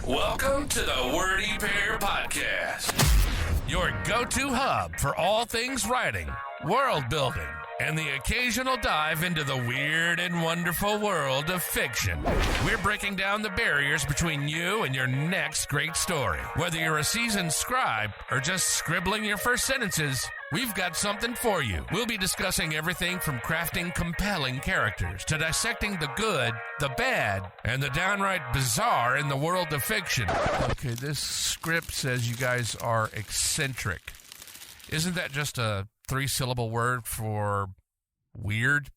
Welcome to the Wordy Pair Podcast, your go-to hub for all things writing, world building, and the occasional dive into the weird and wonderful world of fiction. We're breaking down the barriers between you and your next great story. Whether you're a seasoned scribe or just scribbling your first sentences, we've got something for you. We'll be discussing everything from crafting compelling characters to dissecting the good, the bad, and the downright bizarre in the world of fiction. Okay, this script says you guys are eccentric. Isn't that just a 3-syllable word for weird?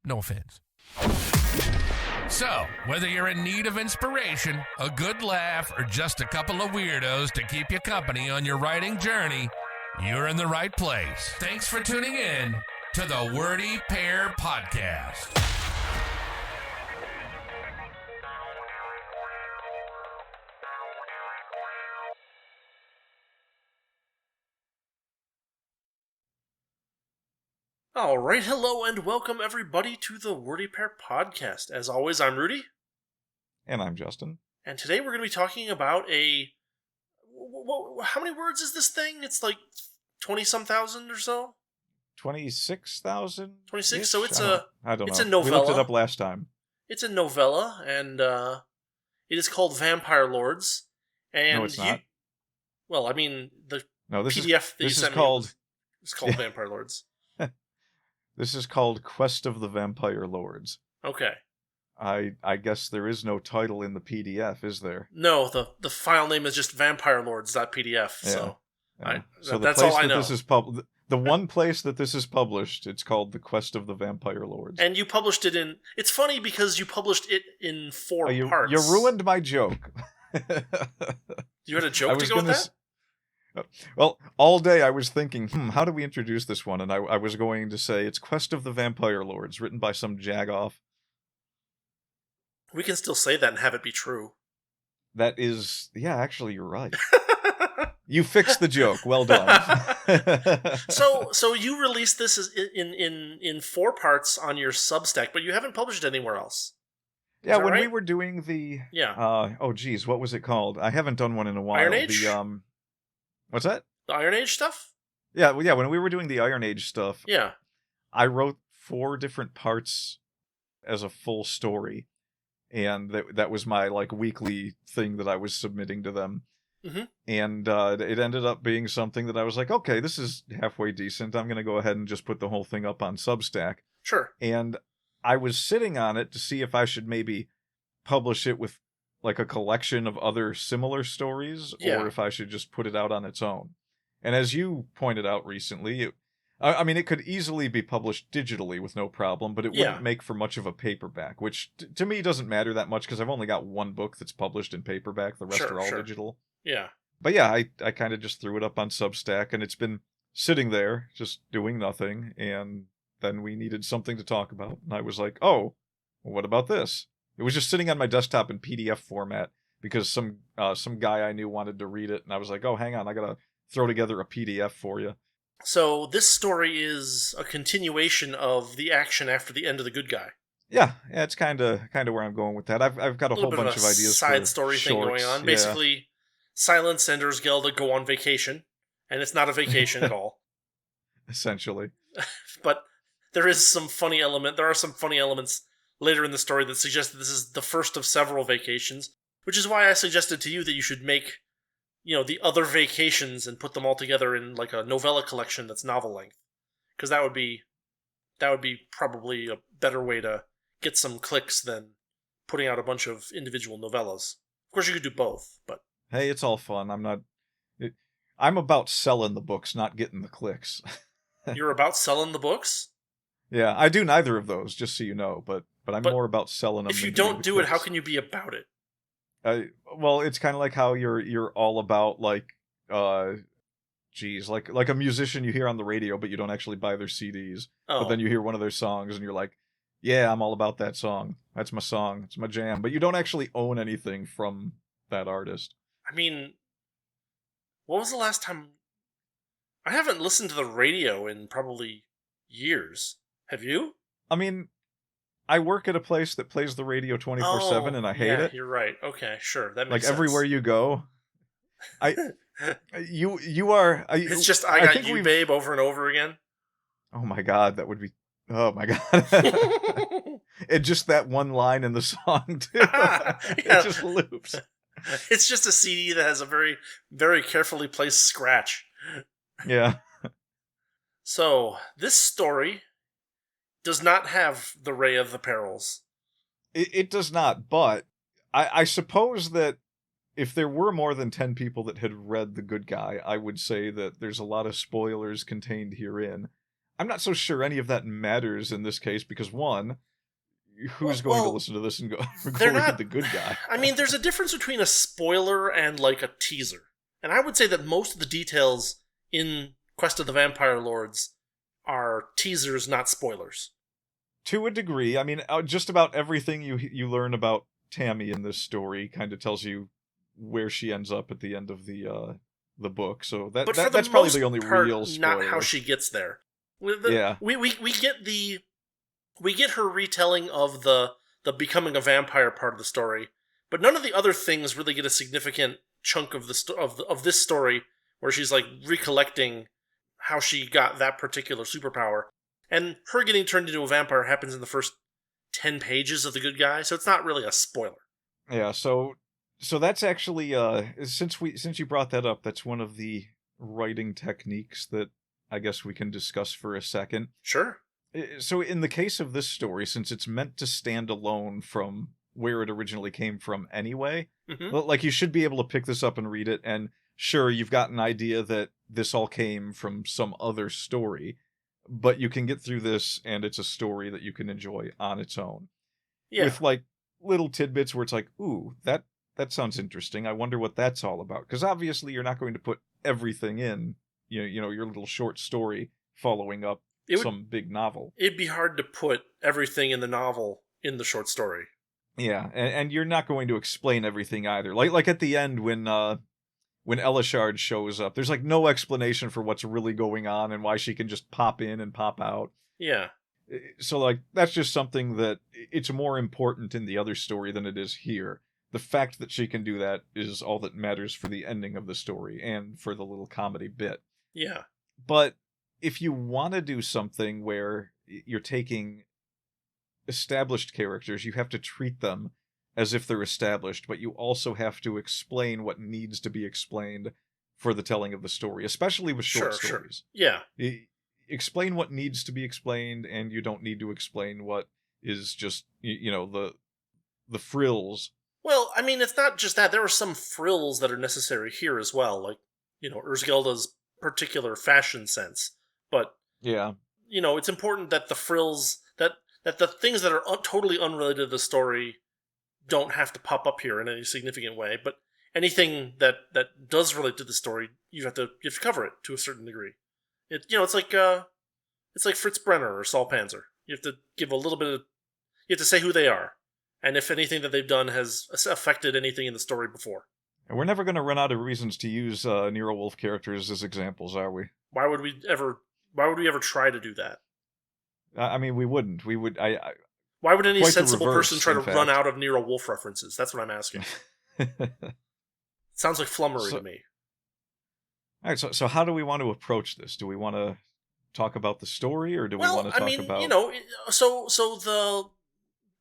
No offense. So, whether you're in need of inspiration, a good laugh, or just a couple of weirdos to keep you company on your writing journey, you're in the right place. Thanks for tuning in to the Wordy Pair Podcast. All right, hello and welcome everybody to the Wordy Pair Podcast. As always, I'm Rudy. And I'm Justin. And today we're going to be talking about how many words is this thing? It's like 20-some thousand or so? 26,000? 26? So it's I don't know. a novella. We looked it up last time. It's a novella, and it is called Vampire Lords. And no, it's not. Well, I mean, the PDF that you sent me is called Vampire Lords. This is called Quest of the Vampire Lords. Okay. I guess there is no title in the PDF, is there? No, the file name is just vampirelords.pdf, Yeah. so Yeah. That's all I know. The one place that this is published, it's called The Quest of the Vampire Lords. And you published it in... It's funny because you published it in 4 parts. You ruined my joke. You had a joke to go with that? Well, all day I was thinking, how do we introduce this one? And I was going to say, it's Quest of the Vampire Lords, written by some jagoff. We can still say that and have it be true. That is... Yeah, actually, you're right. You fixed the joke. Well done. So you released this in 4 parts on your Substack, but you haven't published it anywhere else. Yeah, when right? we were doing the... Yeah. What was it called? I haven't done one in a while. Iron Age? What's that? The Iron Age stuff? Yeah, when we were doing the Iron Age stuff, yeah, I wrote 4 different parts as a full story, and that was my weekly thing that I was submitting to them. Mm-hmm. And it ended up being something that I was like, okay, this is halfway decent. I'm going to go ahead and just put the whole thing up on Substack. Sure. And I was sitting on it to see if I should maybe publish it with a collection of other similar stories, or if I should just put it out on its own. And as you pointed out recently, it could easily be published digitally with no problem, but it wouldn't make for much of a paperback, which to me doesn't matter that much because I've only got 1 book that's published in paperback. The rest are all digital. Yeah. But yeah, I kind of just threw it up on Substack, and it's been sitting there just doing nothing, and then we needed something to talk about. And I was like, oh, well, what about this? It was just sitting on my desktop in PDF format because some guy I knew wanted to read it, and I was like, oh, hang on, I gotta throw together a PDF for you. So this story is a continuation of the action after the end of The Good Guy. Yeah, it's kind of where I'm going with that. I've got a whole bunch of ideas side for story shorts. thing going on. Basically, Silence and Ursgelda go on vacation, and it's not a vacation at all. Essentially. But there is some funny element. There are some funny elements later in the story that suggest that this is the first of several vacations, which is why I suggested to you that you should make, the other vacations and put them all together in a novella collection that's novel length, because that would be probably a better way to get some clicks than putting out a bunch of individual novellas. Of course, you could do both, but hey, it's all fun. I'm about selling the books, not getting the clicks. You're about selling the books? Yeah, I do neither of those, just so you know, but I'm more about selling them. If you don't do it, how can you be about it? Well, it's kind of like how you're all about like a musician you hear on the radio, but you don't actually buy their CDs. Oh. But then you hear one of their songs, and you're like, yeah, I'm all about that song. That's my song. It's my jam. But you don't actually own anything from that artist. I mean, what was the last time? I haven't listened to the radio in probably years. Have you? I mean, I work at a place that plays the radio 24/7, and I hate it. You're right. Okay, sure, that Like makes sense. everywhere you go, you are. It's just I got think you, babe, over and over again. Oh my god, that would be. Oh my god. And just that one line in the song too. It just loops. It's just a CD that has a very, very carefully placed scratch. Yeah. So, this story does not have the Ray of the Perils. It does not, but I suppose that if there were more than 10 people that had read The Good Guy, I would say that there's a lot of spoilers contained herein. I'm not so sure any of that matters in this case because, one, who's going to listen to this and go read The Good Guy? I mean, there's a difference between a spoiler and, like, a teaser. And I would say that most of the details in Quest of the Vampire Lords are teasers, not spoilers. To a degree. I mean, just about everything you learn about Tammy in this story kind of tells you where she ends up at the end of the book. So that's probably the only real spoiler. Not how she gets there. We get her retelling of the becoming a vampire part of the story, but none of the other things really get a significant chunk of of this story where she's like recollecting how she got that particular superpower. And her getting turned into a vampire happens in the first 10 pages of The Good Guy, so it's not really a spoiler. Yeah, so that's actually since you brought that up, that's one of the writing techniques that I guess we can discuss for a second. Sure. So in the case of this story, since it's meant to stand alone from where it originally came from anyway, like you should be able to pick this up and read it, and sure, you've got an idea that this all came from some other story, but you can get through this and it's a story that you can enjoy on its own. Yeah. With like little tidbits where it's like, ooh, that sounds interesting. I wonder what that's all about. Because obviously you're not going to put everything in, you know, your little short story following up some big novel. It'd be hard to put everything in the novel in the short story. Yeah, and you're not going to explain everything either. Like at the end when Elishard shows up, there's like no explanation for what's really going on and why she can just pop in and pop out. Yeah. So like that's just something that it's more important in the other story than it is here. The fact that she can do that is all that matters for the ending of the story and for the little comedy bit. Yeah. But if you want to do something where you're taking established characters, you have to treat them as if they're established, but you also have to explain what needs to be explained for the telling of the story, especially with short stories. Sure. Yeah. Explain what needs to be explained, and you don't need to explain what is just, you know, the frills. Well, I mean, it's not just that. There are some frills that are necessary here as well, like, you know, Ursgelda's particular fashion sense. But, yeah, you know, it's important that the frills, that the things that are totally unrelated to the story don't have to pop up here in any significant way. But anything that does relate to the story, you have to cover it to a certain degree. It's like Fritz Brenner or Saul Panzer. You have to give a little bit of, you have to say who they are, and if anything that they've done has affected anything in the story before. And we're never going to run out of reasons to use Nero Wolfe characters as examples, are we? Why would we ever try to do that? I mean, we wouldn't. We would. Why would any sensible person try to run out of Nero Wolfe references? That's what I'm asking. Sounds like flummery to me. All right, so how do we want to approach this? Do we want to talk about the story, or do we want to talk about... you know, so the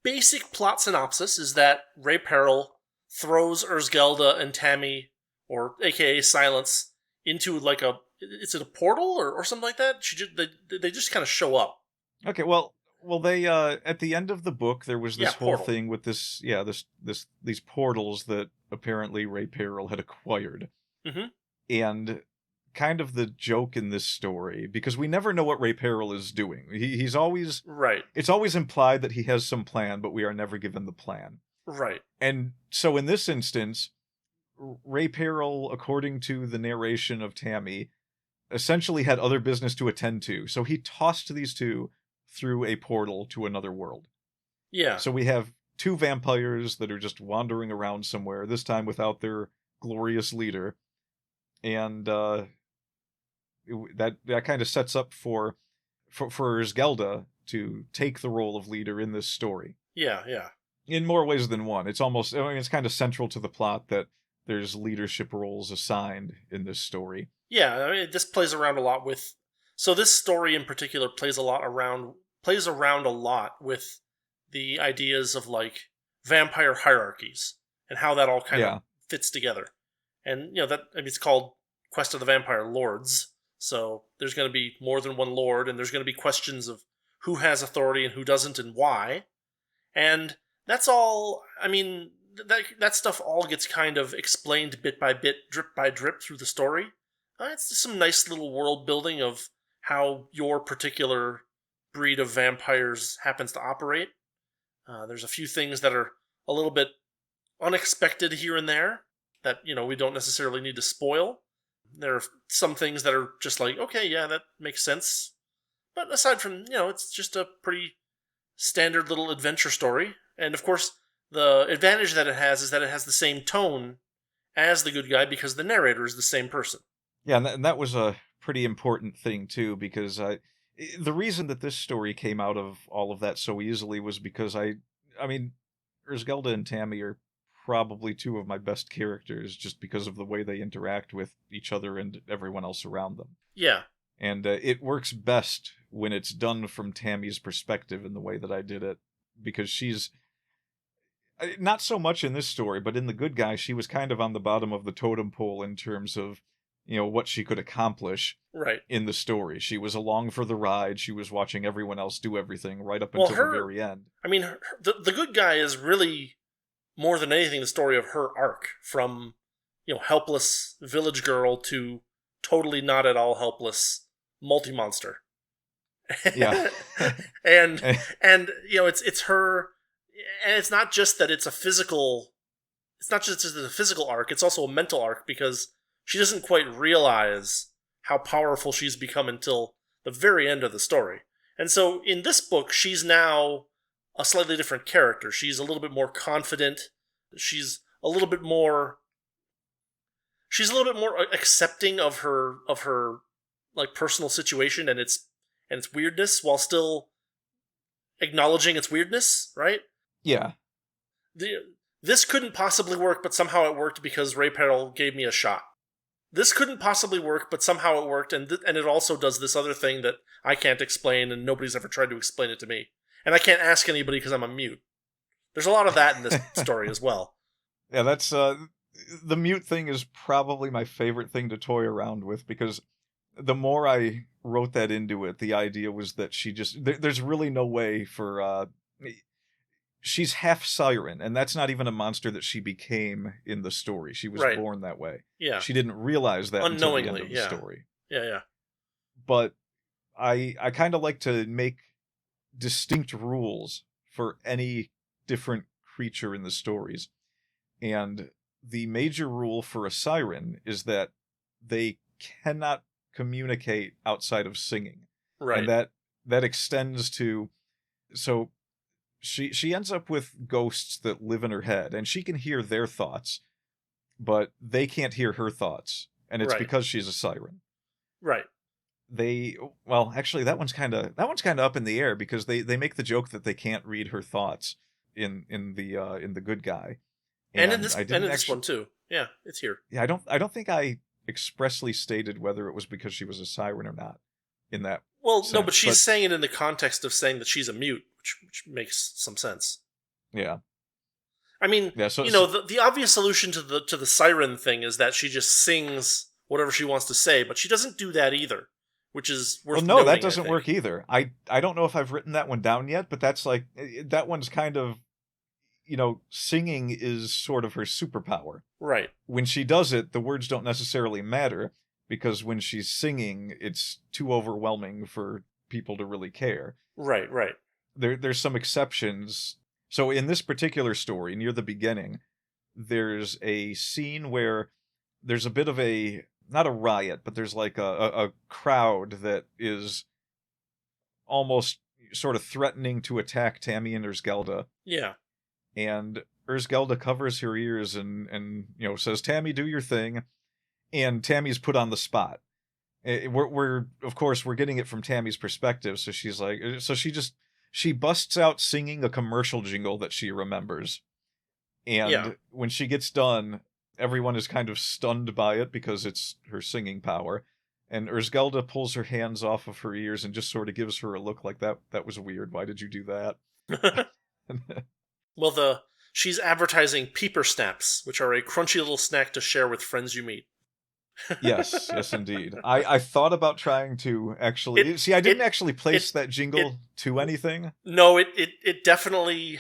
basic plot synopsis is that Ray Peril throws Ursgelda and Tammy, or AKA Silence, into like is it a portal or something like that? They just kind of show up. Okay, well, they at the end of the book there was this whole thing with these portals that apparently Ray Peril had acquired, and kind of the joke in this story, because we never know what Ray Peril is doing. He's always right. It's always implied that he has some plan, but we are never given the plan. Right. And so in this instance, Ray Peril, according to the narration of Tammy, essentially had other business to attend to. So he tossed these two through a portal to another world. Yeah. So we have two vampires that are just wandering around somewhere, this time without their glorious leader. And that kind of sets up for Ursgelda to take the role of leader in this story. Yeah, yeah. In more ways than one. It's almost, I mean, it's kind of central to the plot that there's leadership roles assigned in this story. Yeah, I mean, this plays around a lot with... So this story in particular plays around a lot with the ideas of, like, vampire hierarchies and how that all kind of fits together. And, that, I mean, it's called Quest of the Vampire Lords, so there's going to be more than one lord, and there's going to be questions of who has authority and who doesn't and why. And that's all, I mean, that stuff all gets kind of explained bit by bit, drip by drip through the story. It's just some nice little world building of how your particular breed of vampires happens to operate. There's a few things that are a little bit unexpected here and there that, we don't necessarily need to spoil. There are some things that are just like, okay, yeah, that makes sense. But aside from, it's just a pretty standard little adventure story. And of course, the advantage that it has is that it has the same tone as The Good Guy because the narrator is the same person. Yeah, and that was a pretty important thing, too, because the reason that this story came out of all of that so easily was because I mean, Ursgelda and Tammy are probably two of my best characters just because of the way they interact with each other and everyone else around them. Yeah. And it works best when it's done from Tammy's perspective in the way that I did it, because she's... Not so much in this story, but in The Good Guy, she was kind of on the bottom of the totem pole in terms of, what she could accomplish in the story. She was along for the ride. She was watching everyone else do everything right up until the very end. I mean, the Good Guy is really, more than anything, the story of her arc from, helpless village girl to totally not at all helpless multi-monster. Yeah. and it's her, and it's not just that it's a physical arc, it's also a mental arc, because she doesn't quite realize how powerful she's become until the very end of the story. And so in this book, she's now a slightly different character. She's a little bit more confident. She's a little bit more accepting of her like personal situation and its weirdness, while still acknowledging its weirdness, right? Yeah. This couldn't possibly work, but somehow it worked because Ray Perel gave me a shot. This couldn't possibly work, but somehow it worked, and it also does this other thing that I can't explain, and nobody's ever tried to explain it to me. And I can't ask anybody because I'm a mute. There's a lot of that in this story as well. Yeah, that's... the mute thing is probably my favorite thing to toy around with, because the more I wrote that into it, the idea was that she just... There's really no way for... she's half siren, and that's not even a monster that she became in the story. She was born that way. Yeah. She didn't realize that unknowingly, until the end of the story. Yeah. But I kind of like to make distinct rules for any different creature in the stories. And the major rule for a siren is that they cannot communicate outside of singing. Right. And that extends to... So... She ends up with ghosts that live in her head, and she can hear their thoughts, but they can't hear her thoughts, and it's because she's a siren. Right. Actually, that one's kind of up in the air, because they make the joke that they can't read her thoughts in the Good Guy, and in this one too. Yeah, it's here. Yeah, I don't think I expressly stated whether it was because she was a siren or not. In that. Well, sense. No, but she's saying it in the context of saying that she's a mute, which makes some sense. Yeah. I mean, the obvious solution to the siren thing is that she just sings whatever she wants to say, but she doesn't do that either, which is worth noting, that doesn't work either. I don't know if I've written that one down yet, but that's like, that one's kind of, singing is sort of her superpower. Right. When she does it, the words don't necessarily matter, because when she's singing, it's too overwhelming for people to really care. Right. There's some exceptions. So in this particular story, near the beginning, there's a scene where there's a bit of not a riot, but there's like a crowd that is almost sort of threatening to attack Tammy and Ursgelda. Yeah. And Ursgelda covers her ears and says, "Tammy, do your thing." And Tammy's put on the spot. we're of course we're getting it from Tammy's perspective, so she's like, so she busts out singing a commercial jingle that she remembers, and when she gets done, everyone is kind of stunned by it because it's her singing power, and Ursgelda pulls her hands off of her ears and just sort of gives her a look like that was weird. Why did you do that? Well, she's advertising peeper snaps, which are a crunchy little snack to share with friends you meet. Yes, indeed. I thought about trying to actually I didn't actually place that jingle to anything. No, it definitely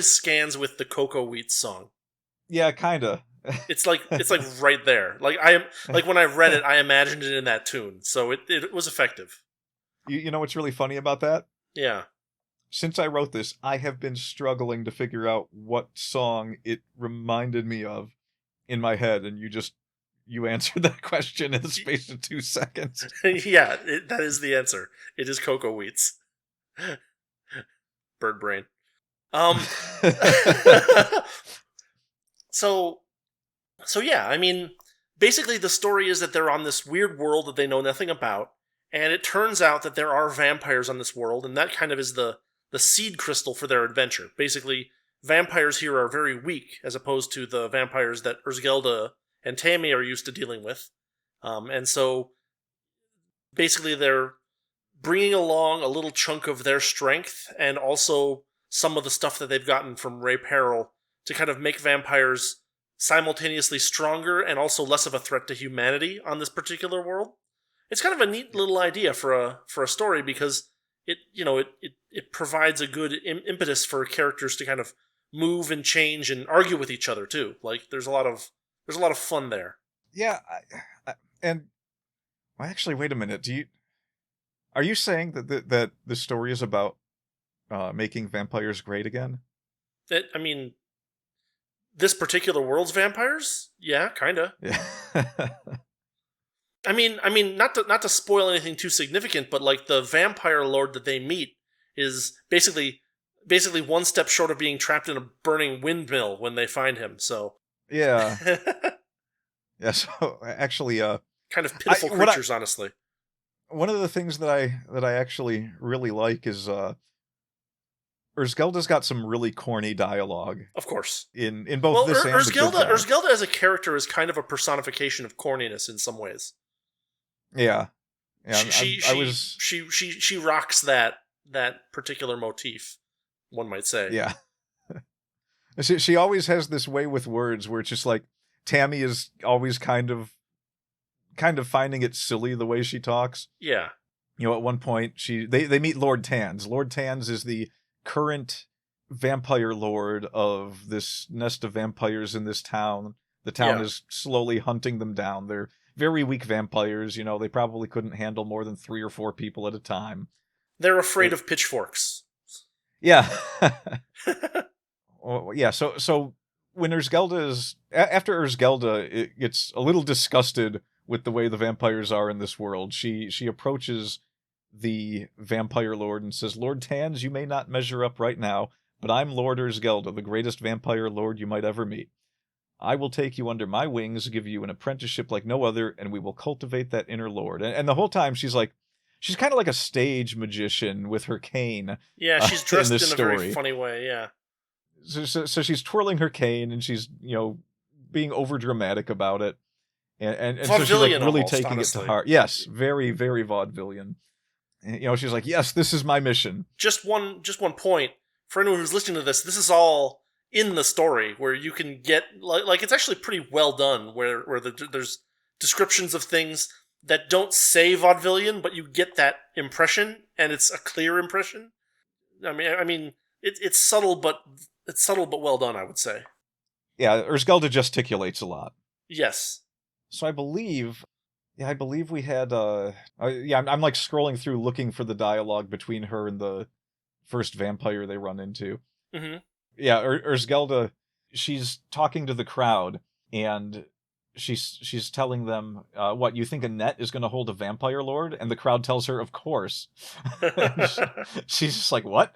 scans with the Cocoa Wheat song. Yeah, kinda. It's like right there. Like when I read it, I imagined it in that tune, so it was effective. You know what's really funny about that? Yeah. Since I wrote this, I have been struggling to figure out what song it reminded me of in my head, and you answered that question in the space of 2 seconds. Yeah, that is the answer. It is Cocoa Wheats. Bird brain. So yeah, I mean, basically the story is that they're on this weird world that they know nothing about, and it turns out that there are vampires on this world, and that kind of is the seed crystal for their adventure. Basically, vampires here are very weak, as opposed to the vampires that Ursgelda and Tammy are used to dealing with. And so, basically, they're bringing along a little chunk of their strength, and also some of the stuff that they've gotten from Ray Peril to kind of make vampires simultaneously stronger and also less of a threat to humanity on this particular world. It's kind of a neat little idea for a story, because it provides a good impetus for characters to kind of move and change and argue with each other too. Like there's a lot of fun there. Yeah, actually, wait a minute. Are you saying that the story is about making vampires great again? I mean, this particular world's vampires? Yeah, kinda. Yeah. I mean, not to spoil anything too significant, but like the vampire lord that they meet is basically one step short of being trapped in a burning windmill when they find him. So yeah, yeah. So actually, kind of pitiful creatures, honestly. One of the things that I actually really like is Ursgelda's got some really corny dialogue. Of course. In both this and the Good Time. Ursgelda as a character is kind of a personification of corniness in some ways. Yeah. She rocks that particular motif, one might say. Yeah. She always has this way with words where it's just like Tammy is always kind of finding it silly the way she talks. Yeah. At one point they meet Lord Tans. Lord Tans is the current vampire lord of this nest of vampires in this town. The town is slowly hunting them down. They're very weak vampires. They probably couldn't handle more than 3 or 4 people at a time. They're afraid of pitchforks. Yeah. Yeah. So when after Ursgelda gets a little disgusted with the way the vampires are in this world, she approaches the vampire lord and says, "Lord Tans, you may not measure up right now, but I'm Lord Ursgelda, the greatest vampire lord you might ever meet. I will take you under my wings, give you an apprenticeship like no other, and we will cultivate that inner lord." And the whole time she's kind of like a stage magician with her cane. Yeah, she's dressed in a story. very funny way, yeah. So she's twirling her cane and she's, being over dramatic about it. And so she's really almost, taking honestly. It to heart. Yes, very, very vaudevillian. She's like, "Yes, this is my mission." Just one point. For anyone who's listening to this is all in the story, where you can get like it's actually pretty well done, where there's descriptions of things that don't say vaudevillian, but you get that impression, and it's a clear impression. I mean, it's subtle, but well done, I would say. Yeah, Ursgelda gesticulates a lot. Yes. So I believe we had. I'm like scrolling through looking for the dialogue between her and the first vampire they run into. Mm-hmm. Yeah, Ursgelda, she's talking to the crowd, and she's telling them, "What, you think a net is going to hold a vampire lord?" And the crowd tells her, "Of course." She's just like, "What?"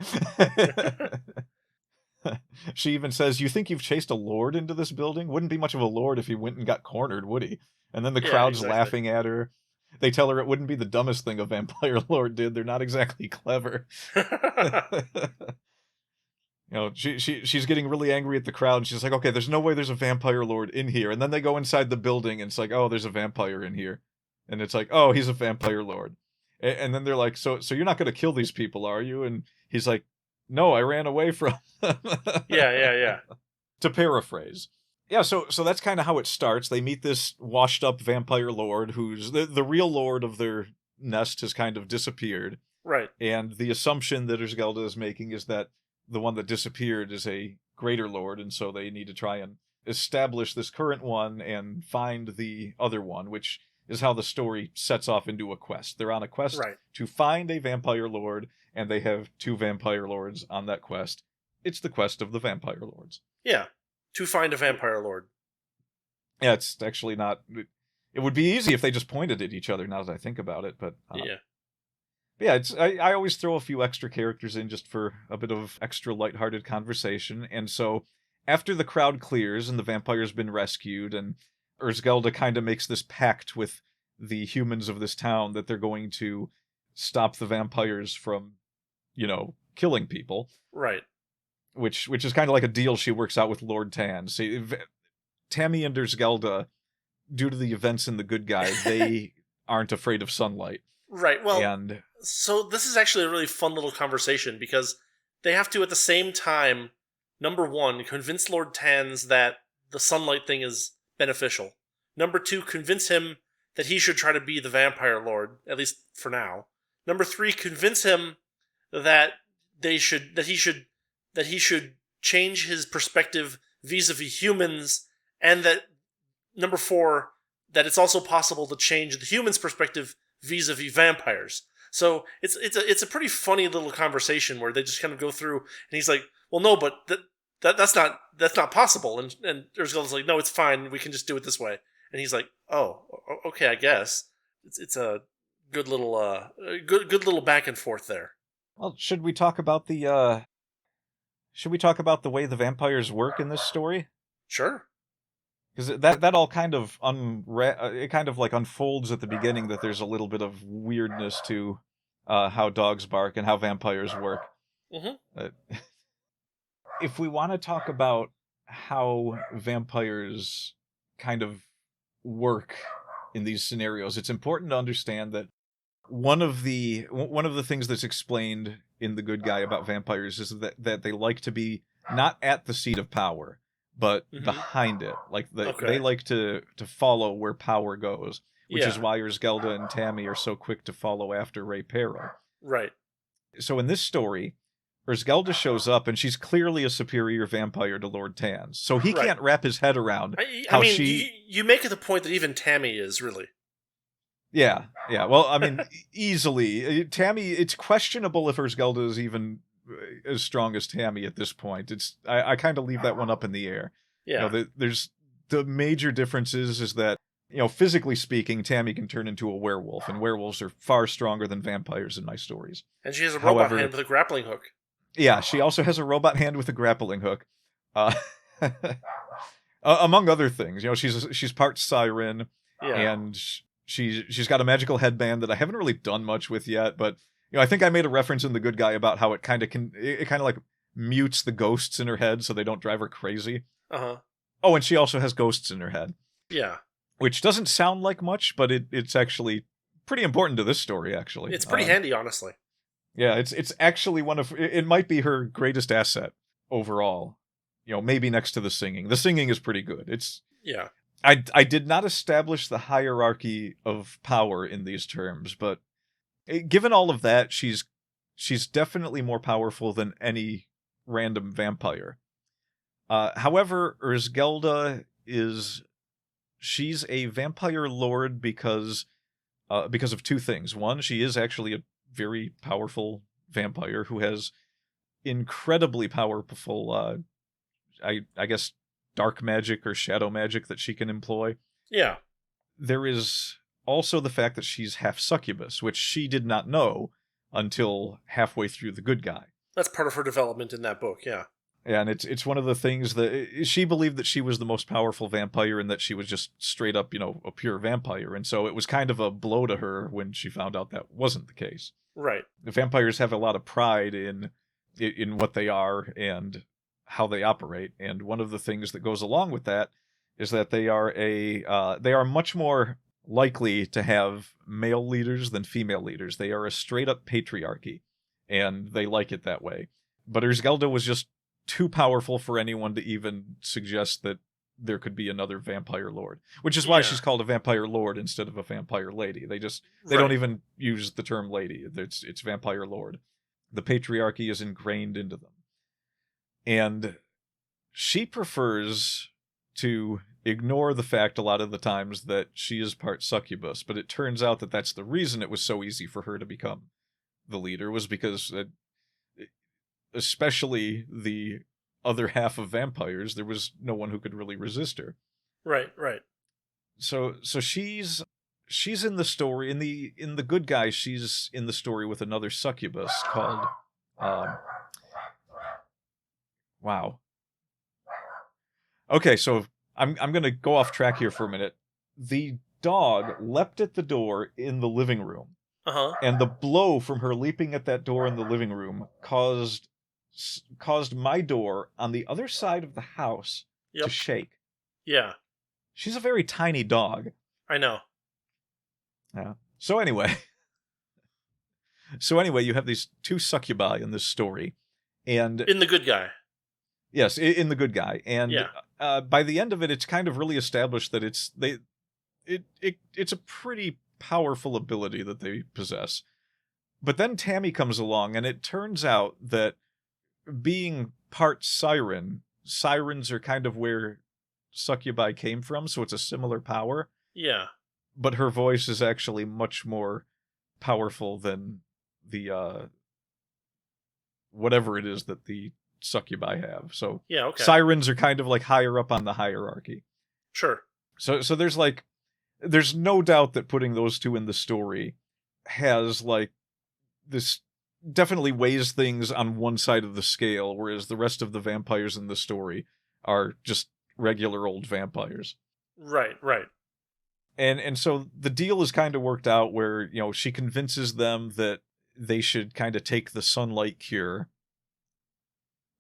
She even says, "You think you've chased a lord into this building? Wouldn't be much of a lord if he went and got cornered, would he?" And then the crowd's laughing at her. they tell her it wouldn't be the dumbest thing a vampire lord did. They're not exactly clever. She's getting really angry at the crowd, and she's like, okay, there's no way there's a vampire lord in here. And then they go inside the building, and it's like, oh, there's a vampire in here. And it's like, oh, he's a vampire lord. And then they're like, so you're not going to kill these people, are you? And he's like, no, I ran away from them. Yeah. To paraphrase. Yeah, so that's kind of how it starts. They meet this washed-up vampire lord who's... The real lord of their nest has kind of disappeared. Right. And the assumption that Ursgelda is making is that the one that disappeared is a greater lord, and so they need to try and establish this current one and find the other one, which is how the story sets off into a quest. They're on a quest to find a vampire lord, and they have 2 vampire lords on that quest. It's the quest of the vampire lords. Yeah, to find a vampire lord. Yeah, it's actually not... It would be easy if they just pointed at each other, now that I think about it, but... Yeah, I always throw a few extra characters in just for a bit of extra lighthearted conversation, and so after the crowd clears and the vampire's been rescued, and Ursgelda kind of makes this pact with the humans of this town that they're going to stop the vampires from, killing people. Right. Which is kind of like a deal she works out with Lord Tan. See, Tammy and Ursgelda, due to the events in The Good Guy, they aren't afraid of sunlight. Right, well, so this is actually a really fun little conversation, because they have to, at the same time, number 1, convince Lord Tans that the sunlight thing is beneficial. Number 2, convince him that he should try to be the vampire lord, at least for now. Number 3, convince him that he should change his perspective vis-a-vis humans, and that, number 4, that it's also possible to change the humans' perspective vis-a-vis vampires. So it's a pretty funny little conversation where they just kind of go through, and he's like, well, no, but that's not possible. And Ursgelda's like, no, it's fine. We can just do it this way. And he's like, oh, okay, I guess. It's a good little good little back and forth there. Well, should we talk about the way the vampires work in this story? Sure. Because that all kind of it kind of like unfolds at the beginning that there's a little bit of weirdness to how dogs bark and how vampires work. Mm-hmm. If we want to talk about how vampires kind of work in these scenarios, it's important to understand that one of the things that's explained in The Good Guy about vampires is that they like to be not at the seat of power, but behind it. Like they like to follow where power goes, which is why Ursgelda and Tammy are so quick to follow after Ray Pero. Right. So in this story, Ursgelda shows up, and she's clearly a superior vampire to Lord Tans. So he can't wrap his head around how she... You make it the point that even Tammy is, really. Yeah. Well, I mean, easily. Tammy, it's questionable if Ursgelda is even as strong as Tammy at this point. I kind of leave that one up in the air. Yeah. There's the major differences is that, physically speaking, Tammy can turn into a werewolf, and werewolves are far stronger than vampires in my stories. And she has a robot hand with a grappling hook. Yeah, she also has a robot hand with a grappling hook. Among other things, she's part siren, and she's got a magical headband that I haven't really done much with yet, but I think I made a reference in The Good Guy about how it kind of like mutes the ghosts in her head so they don't drive her crazy. Uh-huh. Oh, and she also has ghosts in her head. Yeah. Which doesn't sound like much, but it's actually pretty important to this story, actually. It's pretty handy, honestly. Yeah, it's actually it might be her greatest asset overall. Maybe next to the singing. The singing is pretty good. Yeah. I did not establish the hierarchy of power in these terms, but given all of that, she's definitely more powerful than any random vampire. However, Ursgelda she's a vampire lord because of 2 things. One, she is actually a very powerful vampire who has incredibly powerful, I guess, dark magic or shadow magic that she can employ. Yeah. There is also the fact that she's half succubus, which she did not know until halfway through The Good Guy. That's part of her development in that book, yeah. And it's one of the things that she believed that she was the most powerful vampire and that she was just straight up, a pure vampire. And so it was kind of a blow to her when she found out that wasn't the case. Right. The vampires have a lot of pride in what they are and how they operate. And one of the things that goes along with that is that they are much more likely to have male leaders than female leaders. They are a straight up patriarchy, and they like it that way. But Ursgelda was just too powerful for anyone to even suggest that there could be another vampire lord, which is why she's called a vampire lord instead of a vampire lady. They don't even use the term lady. It's vampire lord. The patriarchy is ingrained into them. And she prefers to ignore the fact a lot of the times that she is part succubus, but it turns out that that's the reason it was so easy for her to become the leader, was because especially the other half of vampires, there was no one who could really resist her. Right. So she's in the story, in the Good Guys, she's in the story with another succubus called wow. Okay, so I'm going to go off track here for a minute. The dog leapt at the door in the living room. Uh-huh. And the blow from her leaping at that door in the living room caused my door on the other side of the house to shake. Yeah. She's a very tiny dog. I know. Yeah. So anyway, you have these two succubi in this story, and in the Good Guy. Yes, in the Good Guy, and by the end of it, it's kind of really established that it's a pretty powerful ability that they possess. But then Tammy comes along, and it turns out that being part siren, sirens are kind of where succubi came from, so it's a similar power. Yeah. But her voice is actually much more powerful than the whatever it is that the succubi have. So sirens are kind of like higher up on the hierarchy. Sure. So there's no doubt that putting those two in the story has this definitely weighs things on one side of the scale, whereas the rest of the vampires in the story are just regular old vampires. Right. And so the deal is kind of worked out where, she convinces them that they should kind of take the sunlight cure.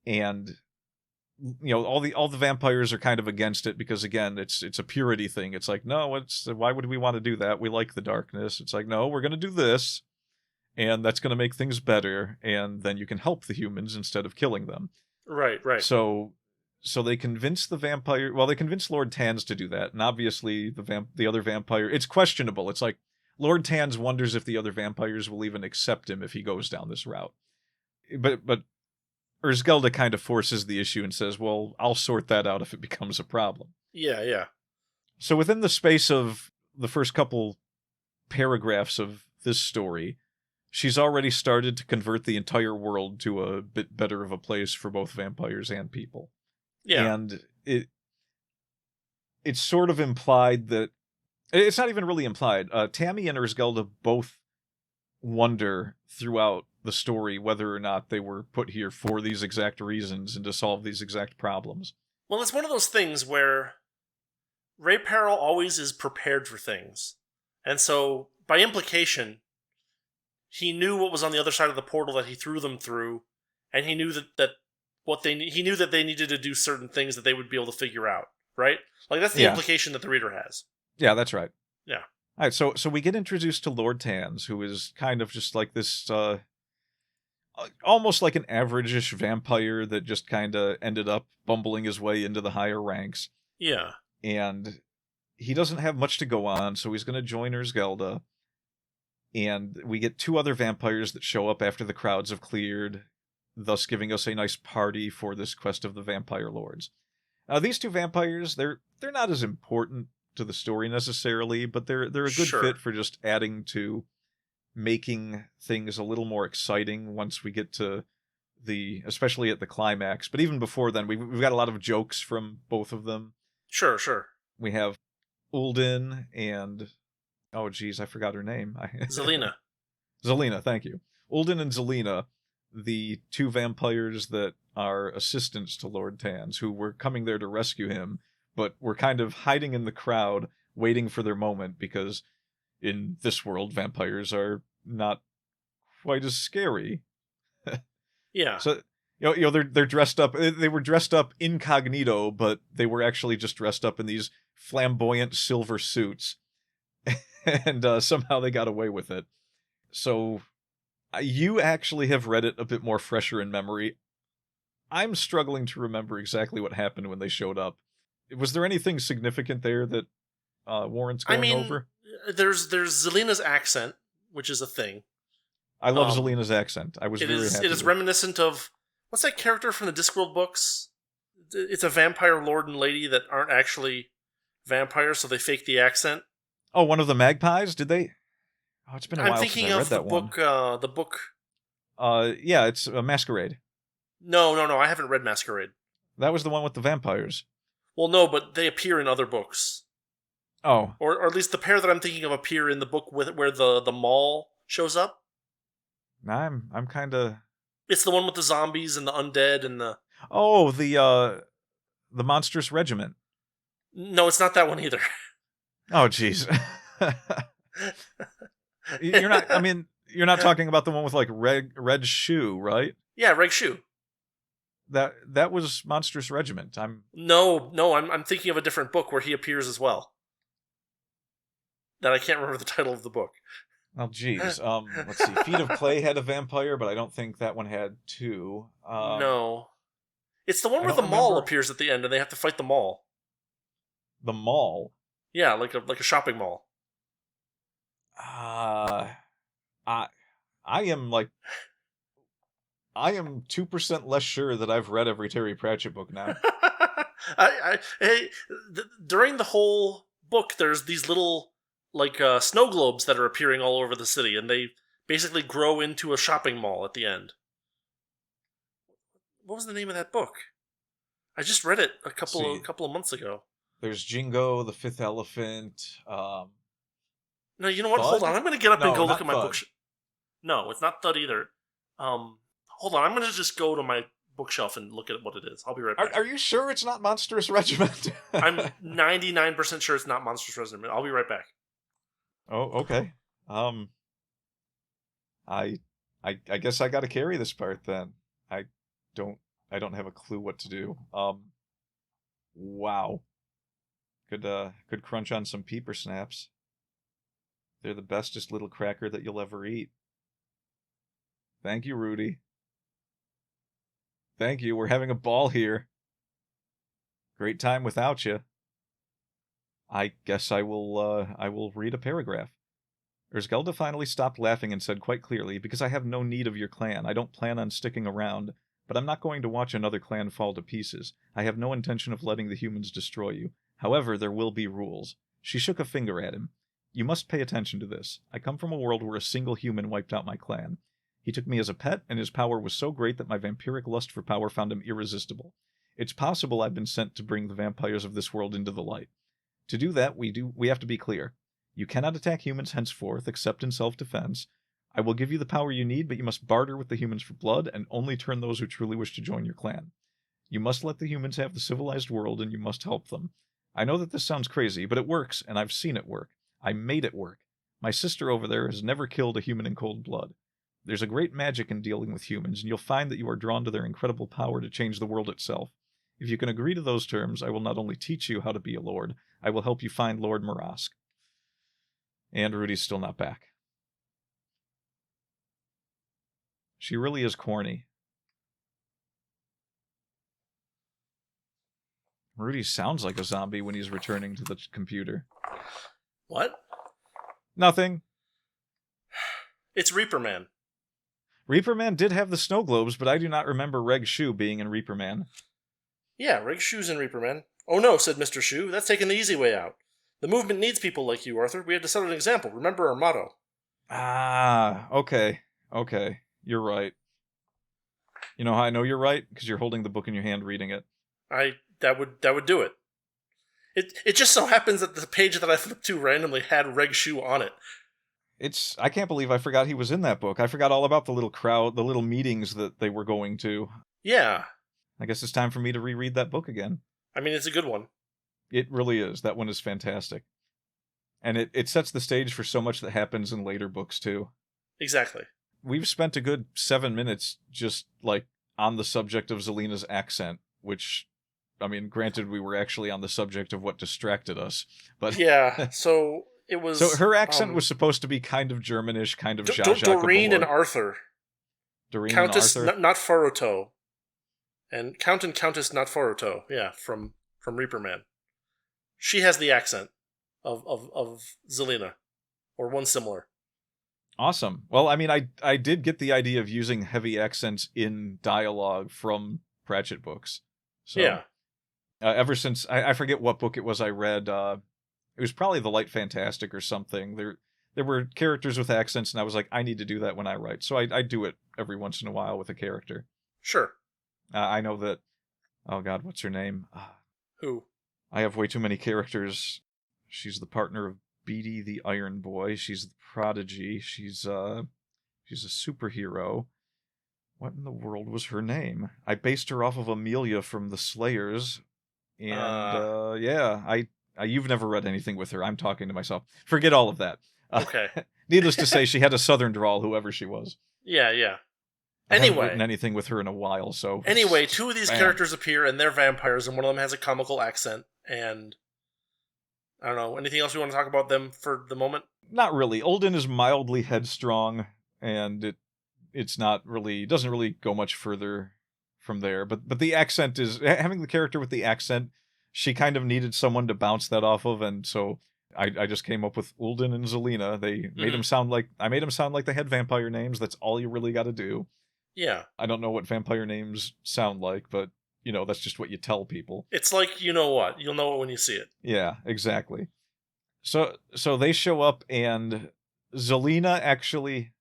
And all the vampires are kind of against it because, again, it's a purity thing. It's like, no, why would we want to do that? We like the darkness. It's like, no, we're going to do this, and that's going to make things better, and then you can help the humans instead of killing them. Right. So they convince they convince Lord Tans to do that, and obviously the other vampire, it's questionable. It's like Lord Tans wonders if the other vampires will even accept him if he goes down this route. But Ursgelda kind of forces the issue and says, well, I'll sort that out if it becomes a problem. Yeah. So within the space of the first couple paragraphs of this story, she's already started to convert the entire world to a bit better of a place for both vampires and people. Yeah. And it's sort of implied that... It's not even really implied. Tammy and Ursgelda both wonder throughout the story whether or not they were put here for these exact reasons and to solve these exact problems. Well, it's one of those things where Ray Parrell always is prepared for things. And so, by implication, he knew what was on the other side of the portal that he threw them through, and he knew that they needed to do certain things that they would be able to figure out, right? That's the implication that the reader has. Yeah, that's right. Yeah. All right, so we get introduced to Lord Tans, who is kind of just like this, almost like an average-ish vampire that just kind of ended up bumbling his way into the higher ranks. Yeah. And he doesn't have much to go on, so he's going to join Ursgelda. And we get two other vampires that show up after the crowds have cleared, thus giving us a nice party for this quest of the vampire lords. These two vampires, they're not as important to the story necessarily, but they're a good fit for just adding to making things a little more exciting once we get to especially at the climax. But even before then, we've got a lot of jokes from both of them. Sure. We have Ulden and... Oh, geez, I forgot her name. Zelina. Zelina, thank you. Ulden and Zelina the two vampires that are assistants to Lord Tans, who were coming there to rescue him, but were kind of hiding in the crowd, waiting for their moment, because in this world, vampires are not quite as scary. Yeah. So, they're dressed up. They were dressed up incognito, but they were actually just dressed up in these flamboyant silver suits, and somehow they got away with it. So, you actually have read it a bit more fresher in memory. I'm struggling to remember exactly what happened when they showed up. Was there anything significant there that warrants going over? There's Zelina's accent, which is a thing. I love Zelina's accent. I was very happy. It is reminiscent of, what's that character from the Discworld books? It's a vampire lord and lady that aren't actually vampires, so they fake the accent. Oh, one of the magpies? Did they? Oh, it's been a while since I read that one. The book. Yeah, it's Masquerade. No, I haven't read Masquerade. That was the one with the vampires. Well, no, but they appear in other books. Oh. Or at least the pair that I'm thinking of appear in the book where the mall shows up. I'm kind of... It's the one with the zombies and the undead and the... Oh, the Monstrous Regiment. No, it's not that one either. Oh, jeez. You're not talking about the one with, like, red shoe, right? Yeah, Red Shoe. That was Monstrous Regiment. I'm thinking of a different book where he appears as well. That I can't remember the title of the book. Oh, geez. Let's see. Feet of Clay had a vampire, but I don't think that one had two. No. It's the one where the mall appears at the end and they have to fight the mall. The mall? Yeah, like a shopping mall. I am 2% less sure that I've read every Terry Pratchett book now. During the whole book, there's these little snow globes that are appearing all over the city, and they basically grow into a shopping mall at the end. What was the name of that book? I just read it a couple of months ago. There's Jingo, the Fifth Elephant. No, you know what? Thud? Hold on. I'm going to get up and go look at my Thud. bookshelf. No, it's not Thud either. Hold on. I'm going to just go to my bookshelf and look at what it is. I'll be right back. Are you sure it's not Monstrous Regiment? I'm 99% sure it's not Monstrous Regiment. I'll be right back. Oh, okay. I guess I got to carry this part then. I don't have a clue what to do. Wow. Could crunch on some peeper snaps. They're the bestest little cracker that you'll ever eat. Thank you, Rudy. Thank you. We're having a ball here. Great time without you. I guess I will read a paragraph. Ursgelda finally stopped laughing and said quite clearly, "Because I have no need of your clan. I don't plan on sticking around, but I'm not going to watch another clan fall to pieces. I have no intention of letting the humans destroy you. However, there will be rules." She shook a finger at him. "You must pay attention to this. I come from a world where a single human wiped out my clan. He took me as a pet, and his power was so great that my vampiric lust for power found him irresistible. It's possible I've been sent to bring the vampires of this world into the light. To do that, we have to be clear. You cannot attack humans henceforth, except in self-defense. I will give you the power you need, but you must barter with the humans for blood, and only turn those who truly wish to join your clan. You must let the humans have the civilized world, and you must help them. I know that this sounds crazy, but it works, and I've seen it work. I made it work. My sister over there has never killed a human in cold blood. There's a great magic in dealing with humans, and you'll find that you are drawn to their incredible power to change the world itself. If you can agree to those terms, I will not only teach you how to be a lord, I will help you find Lord Marask." And Rudy's still not back. She really is corny. Rudy sounds like a zombie when he's returning to the computer. What? Nothing. It's Reaper Man. Reaper Man did have the snow globes, but I do not remember Reg Shoe being in Reaper Man. Yeah, Reg Shoe's in Reaper Man. "Oh no," said Mr. Shoe. "That's taking the easy way out. The movement needs people like you, Arthur. We have to set an example. Remember our motto." Ah, okay. You're right. You know how I know you're right? Because you're holding the book in your hand reading it. That would do it. It just so happens that the page that I flipped to randomly had Reg Shoe on it. I can't believe I forgot he was in that book. I forgot all about the little crowd, the little meetings that they were going to. Yeah. I guess it's time for me to reread that book again. I mean, it's a good one. It really is. That one is fantastic. And it sets the stage for so much that happens in later books, too. Exactly. We've spent a good 7 minutes just, like, on the subject of Zelina's accent, which, I mean, granted, we were actually on the subject of what distracted us. But yeah, so it was... So her accent was supposed to be kind of Germanish, kind of Zsa Zsa Doreen and Arthur. Doreen Countess, and Arthur? not Faruto. And Count and Countess not Faruto, yeah, from Reaper Man. She has the accent of Zelina, or one similar. Awesome. Well, I mean, I did get the idea of using heavy accents in dialogue from Pratchett books. So, yeah. Ever since, I forget what book it was I read, it was probably The Light Fantastic or something. There were characters with accents, and I was like, I need to do that when I write. So I do it every once in a while with a character. Sure. I know that, oh god, what's her name? Who? I have way too many characters. She's the partner of Beatty the Iron Boy. She's the prodigy. She's a superhero. What in the world was her name? I based her off of Amelia from The Slayers. And, yeah, you've never read anything with her. I'm talking to myself. Forget all of that. Okay. Needless to say, she had a southern drawl, whoever she was. Yeah, yeah. I haven't Anyway. written anything with her in a while, so... Anyway, two of these characters appear, and they're vampires, and one of them has a comical accent, and... I don't know, anything else we want to talk about them for the moment? Not really. Ulden is mildly headstrong, and it's not really... doesn't really go much further from there. But the accent is... having the character with the accent, she kind of needed someone to bounce that off of, and so I just came up with Ulden and Zelina. They made them sound like... I made them sound like they had vampire names. That's all you really got to do. Yeah. I don't know what vampire names sound like, but, you know, that's just what you tell people. It's like, you know what. You'll know it when you see it. Yeah, exactly. So they show up, and Zelina actually...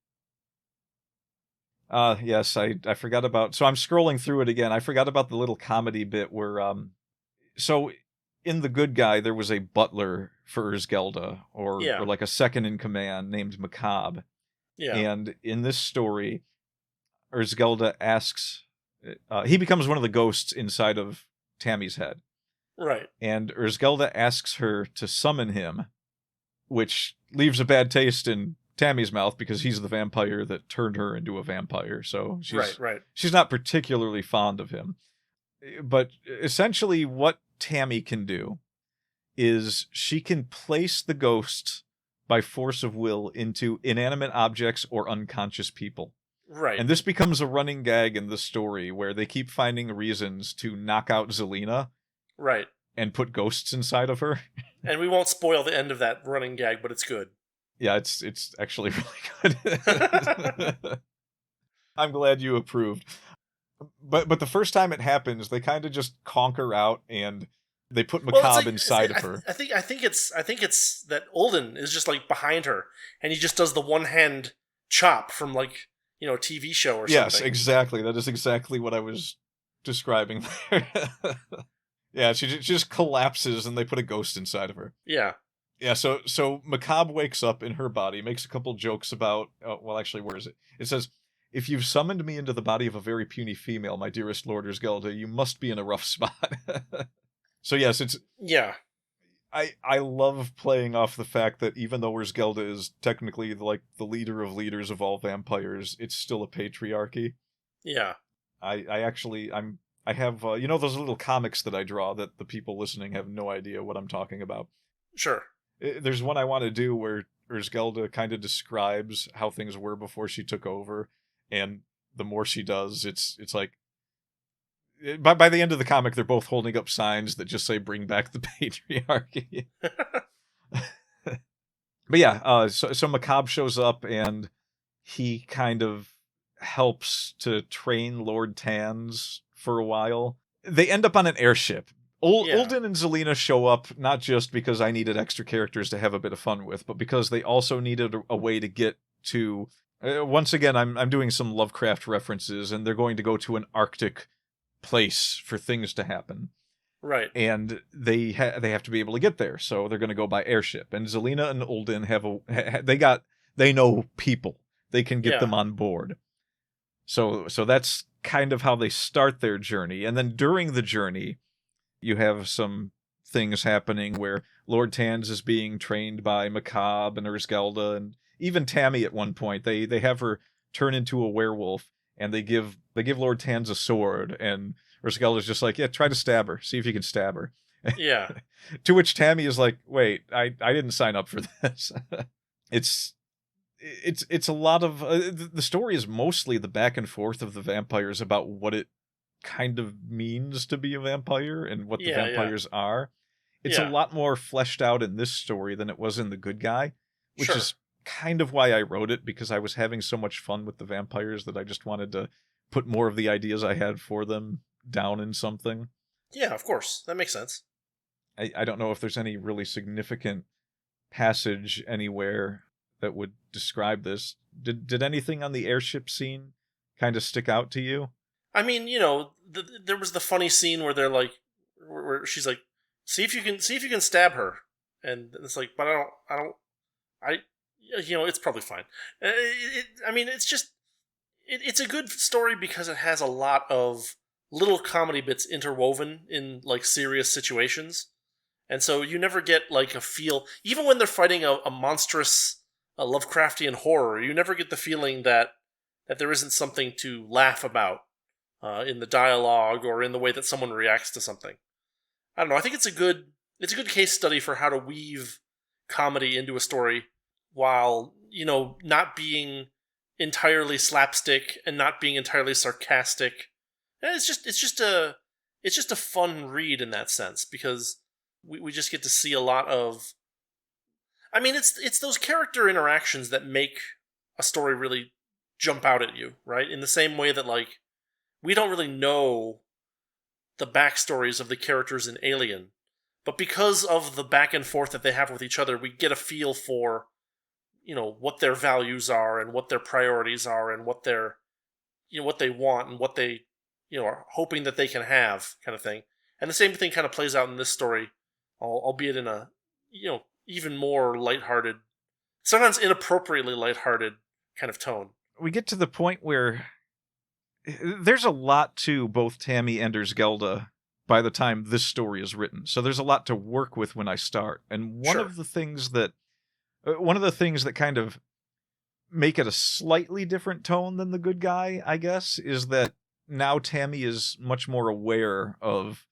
yes, I forgot about... So I'm scrolling through it again. I forgot about the little comedy bit where... So, in The Good Guy, there was a butler for Ursgelda, or like a second in command named Macabre. Yeah. And in this story... Ursgelda asks... he becomes one of the ghosts inside of Tammy's head. Right. And Ursgelda asks her to summon him, which leaves a bad taste in Tammy's mouth because he's the vampire that turned her into a vampire. So she's not particularly fond of him. But essentially what Tammy can do is she can place the ghosts by force of will into inanimate objects or unconscious people. Right. And this becomes a running gag in the story where they keep finding reasons to knock out Zelina. Right. And put ghosts inside of her. And we won't spoil the end of that running gag, but it's good. Yeah, it's actually really good. I'm glad you approved. But the first time it happens, they kind of just conk her out and they put Macabre inside of her. I think it's that Ulden is just like behind her and he just does the one hand chop from like, you know, a TV show or something. Yes, exactly. That is exactly what I was describing there. Yeah, she just collapses and they put a ghost inside of her. Yeah. Yeah, so Macabre wakes up in her body, makes a couple jokes about... Oh, well, actually, where is it? It says, "If you've summoned me into the body of a very puny female, my dearest Lord Ursgelda, you must be in a rough spot." So yes, it's... Yeah. I love playing off the fact that even though Ursgelda is technically like the leader of leaders of all vampires, it's still a patriarchy. Yeah. I have, you know those little comics that I draw that the people listening have no idea what I'm talking about? Sure. There's one I want to do where Ursgelda kind of describes how things were before she took over, and the more she does, it's like... By the end of the comic, they're both holding up signs that just say, "Bring back the patriarchy." But yeah, so Macabre shows up, and he kind of helps to train Lord Tans for a while. They end up on an airship. Ulden and Zelina show up not just because I needed extra characters to have a bit of fun with, but because they also needed a way to get to... once again, I'm doing some Lovecraft references, and they're going to go to an Arctic place for things to happen. Right. And they have to be able to get there, so they're going to go by airship. And Zelina and Ulden they know people. They can get Yeah. them on board. So that's kind of how they start their journey. And then during the journey, you have some things happening where Lord Tans is being trained by Macabre and Ursgelda, and even Tammy at one point. They have her turn into a werewolf, and they give Lord Tans a sword, and Ursgelda's just like, yeah, try to stab her. See if you can stab her. Yeah. To which Tammy is like, wait, I didn't sign up for this. It's a lot of the story is mostly the back and forth of the vampires about what it kind of means to be a vampire and what the vampires are. It's a lot more fleshed out in this story than it was in The Good Guy, which is kind of why I wrote it, because I was having so much fun with the vampires that I just wanted to put more of the ideas I had for them down in something. Yeah, of course. That makes sense. I don't know if there's any really significant passage anywhere that would describe this. Did anything on the airship scene kind of stick out to you? I mean, there was the funny scene where they're like, where she's like, see if you can stab her, and it's like, but it's probably fine. I mean, it's just, it's a good story because it has a lot of little comedy bits interwoven in like serious situations, and so you never get like a feel, even when they're fighting a monstrous, a Lovecraftian horror, you never get the feeling that there isn't something to laugh about in the dialogue or in the way that someone reacts to something. I don't know. I think it's a good case study for how to weave comedy into a story while, not being entirely slapstick and not being entirely sarcastic. And it's just a fun read in that sense, because we just get to see a lot of, I mean, it's those character interactions that make a story really jump out at you, right? In the same way that, like, we don't really know the backstories of the characters in Alien, but because of the back and forth that they have with each other, we get a feel for, what their values are and what their priorities are and what their, what they want and what they, are hoping that they can have, kind of thing. And the same thing kind of plays out in this story, albeit in a, even more lighthearted, sometimes inappropriately lighthearted kind of tone. We get to the point where there's a lot to both Tammy and Ursgelda by the time this story is written. So there's a lot to work with when I start. And one of the things that kind of make it a slightly different tone than The Good Guy, I guess, is that now Tammy is much more aware of,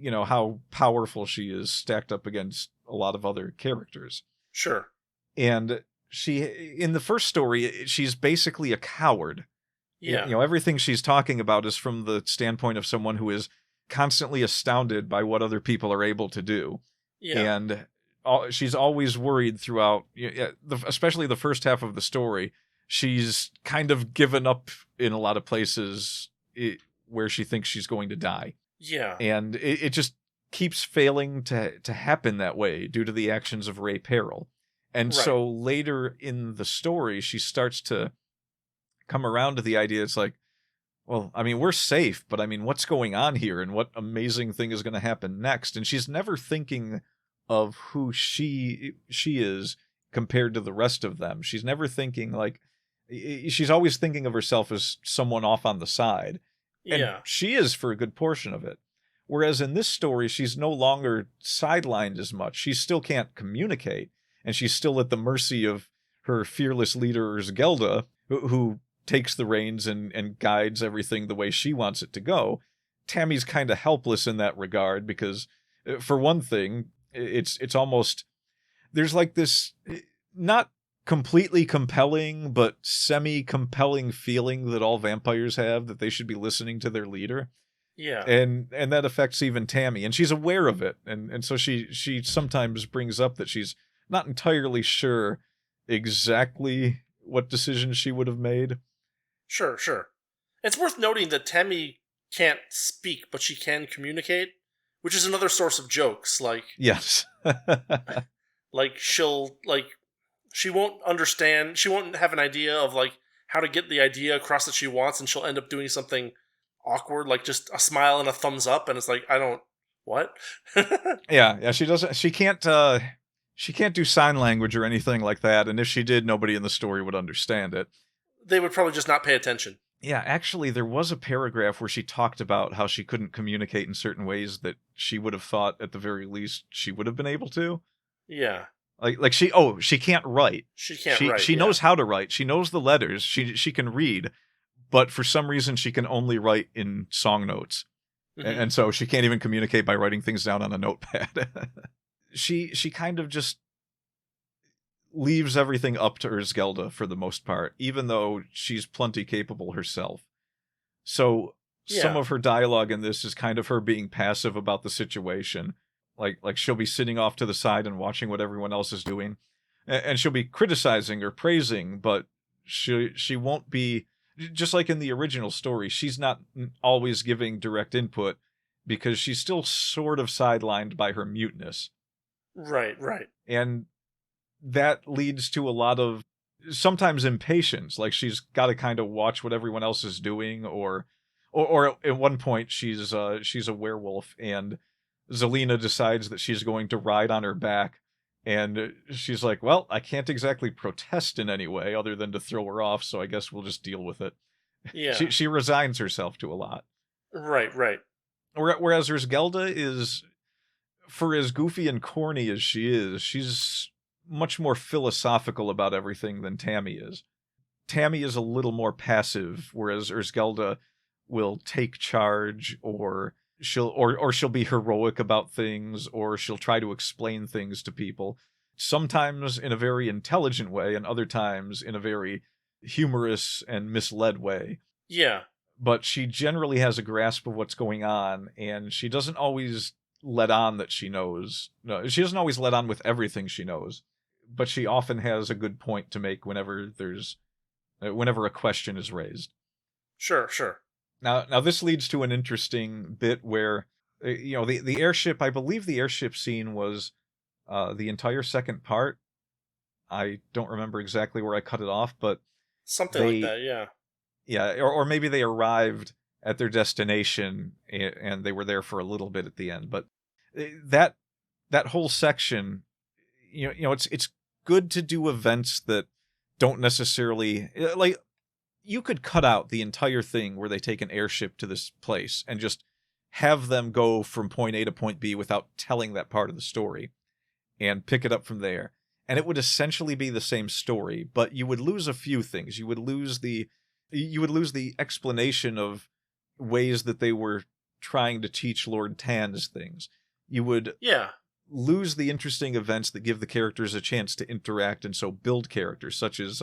how powerful she is stacked up against a lot of other characters. Sure. And in the first story, she's basically a coward. Yeah. Everything she's talking about is from the standpoint of someone who is constantly astounded by what other people are able to do. Yeah. And she's always worried throughout, especially the first half of the story. She's kind of given up in a lot of places where she thinks she's going to die. Yeah. And it just keeps failing to happen that way due to the actions of Ray Peril. And so later in the story, she starts to come around to the idea. It's like, well, I mean, we're safe, but I mean, what's going on here and what amazing thing is going to happen next? And she's never thinking of who she is compared to the rest of them. She's never thinking like, she's always thinking of herself as someone off on the side. And she is for a good portion of it. Whereas in this story, she's no longer sidelined as much. She still can't communicate, and she's still at the mercy of her fearless leader, Ursgelda, who takes the reins and guides everything the way she wants it to go. Tammy's kind of helpless in that regard because, for one thing, it's almost, there's like this not completely compelling but semi-compelling feeling that all vampires have that they should be listening to their leader. Yeah. And that affects even Tammy, and she's aware of it, and so she sometimes brings up that she's not entirely sure exactly what decisions she would have made. Sure. It's worth noting that Tammy can't speak, but she can communicate, which is another source of jokes. Like, yes, like she won't understand. She won't have an idea of like how to get the idea across that she wants, and she'll end up doing something awkward, like just a smile and a thumbs up, and it's like, I don't, what? yeah. She doesn't. She She can't do sign language or anything like that, and if she did, nobody in the story would understand it. They would probably just not pay attention. Yeah, actually, there was a paragraph where she talked about how she couldn't communicate in certain ways that she would have thought, at the very least, she would have been able to. Yeah. Like she can't write. She can't write. She knows how to write. She knows the letters. She can read, but for some reason she can only write in song notes. Mm-hmm. And so she can't even communicate by writing things down on a notepad. She kind of just leaves everything up to Ursgelda for the most part, even though she's plenty capable herself. So some of her dialogue in this is kind of her being passive about the situation. Like she'll be sitting off to the side and watching what everyone else is doing, and she'll be criticizing or praising, but she won't be, just like in the original story, she's not always giving direct input because she's still sort of sidelined by her muteness. Right. And that leads to a lot of sometimes impatience. Like she's got to kind of watch what everyone else is doing, or at one point she's a werewolf and Zelina decides that she's going to ride on her back, and she's like, well, I can't exactly protest in any way other than to throw her off, so I guess we'll just deal with it. Yeah. She resigns herself to a lot. Right. Whereas Ursgelda is, for as goofy and corny as she is, she's much more philosophical about everything than Tammy is. Tammy is a little more passive, whereas Ursgelda will take charge, or she'll be heroic about things, or she'll try to explain things to people, sometimes in a very intelligent way and other times in a very humorous and misled way. Yeah. But she generally has a grasp of what's going on, and she doesn't always let on that she knows. No, she doesn't always let on with everything she knows, but she often has a good point to make whenever a question is raised. Sure. Now this leads to an interesting bit where, the airship, I believe the airship scene was the entire second part. I don't remember exactly where I cut it off, but something like that, yeah. Yeah, or maybe they arrived at their destination and they were there for a little bit at the end. But that whole section, it's good to do events that don't necessarily, like, you could cut out the entire thing where they take an airship to this place and just have them go from point A to point B without telling that part of the story and pick it up from there. And it would essentially be the same story, but you would lose a few things. You would lose the explanation of ways that they were trying to teach Lord Tan's things. You would lose the interesting events that give the characters a chance to interact and so build characters, such as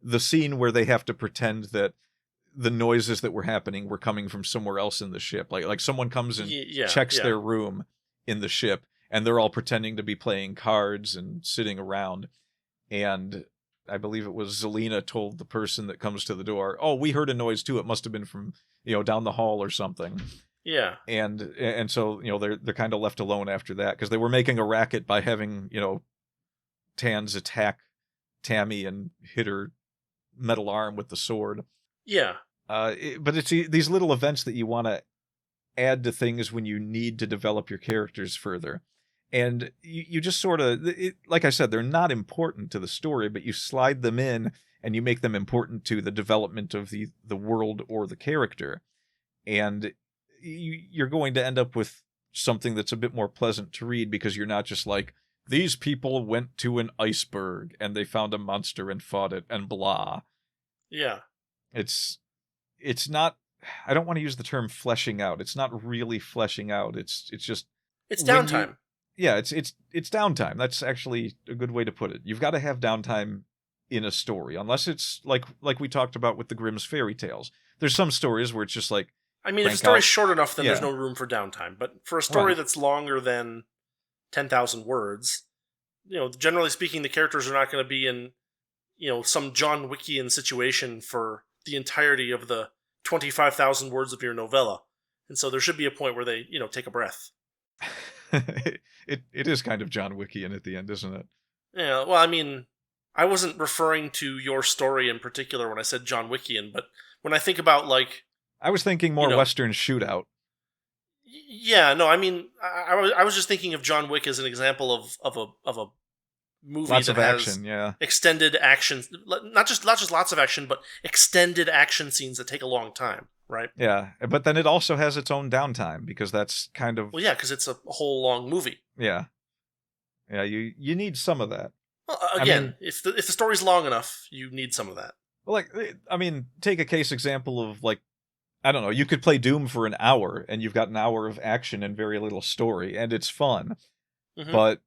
the scene where they have to pretend that the noises that were happening were coming from somewhere else in the ship. Like someone comes and checks their room in the ship, and they're all pretending to be playing cards and sitting around. And I believe it was Zelina told the person that comes to the door, "Oh, we heard a noise too. It must have been from, down the hall or something." Yeah. And so, they're kind of left alone after that because they were making a racket by having, Tans attack Tammy and hit her metal arm with the sword. Yeah. But it's these little events that you want to add to things when you need to develop your characters further. And you just sort of, like I said, they're not important to the story, but you slide them in and you make them important to the development of the world or the character. And you're going to end up with something that's a bit more pleasant to read because you're not just like, these people went to an iceberg and they found a monster and fought it and blah. Yeah. It's not, I don't want to use the term fleshing out. It's not really fleshing out. It's just, it's downtime. It's downtime. That's actually a good way to put it. You've got to have downtime in a story, unless it's like we talked about with the Grimm's fairy tales. There's some stories where it's just like, I mean, if a story's short enough, then there's no room for downtime. But for a story that's longer than 10,000 words, generally speaking, the characters are not going to be in, some John Wickian situation for the entirety of the 25,000 words of your novella. And so there should be a point where they, take a breath. It is kind of John Wickian at the end, isn't it? Yeah, well, I mean, I wasn't referring to your story in particular when I said John Wickian, but when I think about, like... I was thinking more Western shootout. Yeah, no, I mean, I was just thinking of John Wick as an example of a movie Lots that of has action, yeah. extended action, not just lots of action, but extended action scenes that take a long time, right? Yeah, but then it also has its own downtime, because that's kind of... Well, yeah, because it's a whole long movie. Yeah. Yeah, you need some of that. Well, I again, mean, if the story's long enough, you need some of that. like, I mean, take a case example of, like, I don't know, you could play Doom for an hour, and you've got an hour of action and very little story, and it's fun. Mm-hmm. But,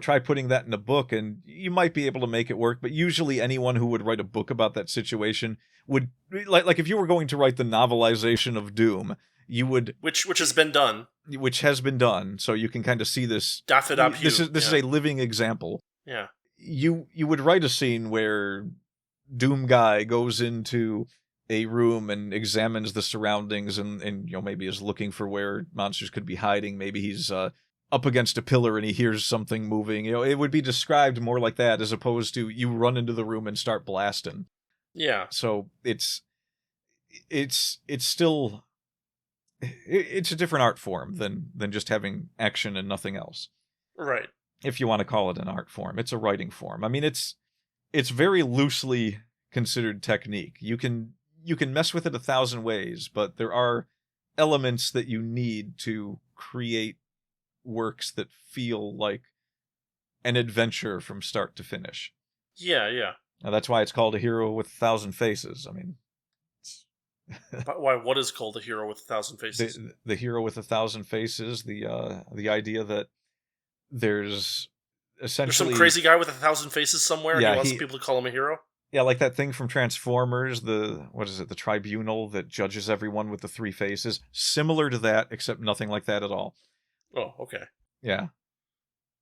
try putting that in a book, and you might be able to make it work, but usually anyone who would write a book about that situation would... Like if you were going to write the novelization of Doom, you would... Which has been done. Which has been done, so you can kind of see this... This is a living example. Yeah. You would write a scene where Doom guy goes into a room and examines the surroundings and maybe is looking for where monsters could be hiding. Maybe he's up against a pillar and he hears something moving. It would be described more like that, as opposed to you run into the room and start blasting. Yeah. So it's still... It's a different art form than just having action and nothing else. Right. If you want to call it an art form. It's a writing form. I mean, it's very loosely considered technique. You can mess with it 1,000 ways, but there are elements that you need to create works that feel like an adventure from start to finish. Yeah, yeah. Now, that's why it's called A Hero with 1,000 Faces. I mean... But why? What is called A Hero with 1,000 Faces? The Hero with 1,000 Faces, the idea that there's essentially... There's some crazy guy with 1,000 faces somewhere, and he wants people to call him a hero? Yeah, like that thing from Transformers, the tribunal that judges everyone with the 3 faces. Similar to that, except nothing like that at all. Oh, okay. Yeah.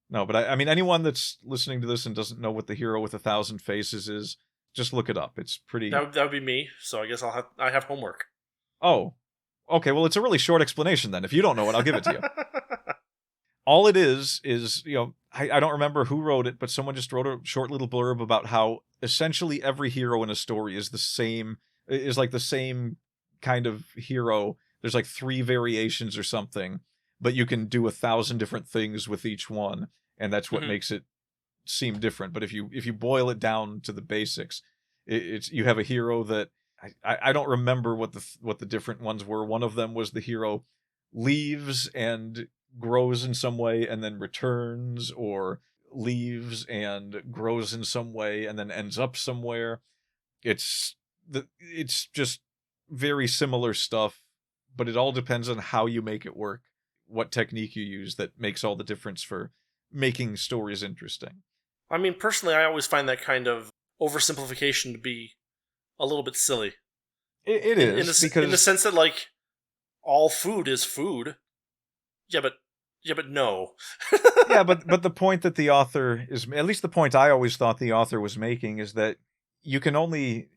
No, but I mean, anyone that's listening to this and doesn't know what the Hero with 1,000 Faces is, just look it up. It's pretty... That would be me, so I guess I have homework. Oh. Okay, well, it's a really short explanation then. If you don't know it, I'll give it to you. All it is, I don't remember who wrote it, but someone just wrote a short little blurb about how essentially every hero in a story is the same kind of hero. There's like 3 variations or something, but you can do 1,000 different things with each one, and that's what makes it seem different. But if you boil it down to the basics, you have a hero that I don't remember what the different ones were. One of them was the hero leaves and grows in some way and then returns, or leaves and grows in some way and then ends up somewhere. It's just very similar stuff, but it all depends on how you make it work, what technique you use that makes all the difference for making stories interesting. I mean, personally, I always find that kind of oversimplification to be a little bit silly. It is, because... in the sense that, like, all food is food. Yeah, but no. Yeah, but the point that the author is... At least the point I always thought the author was making is that you can only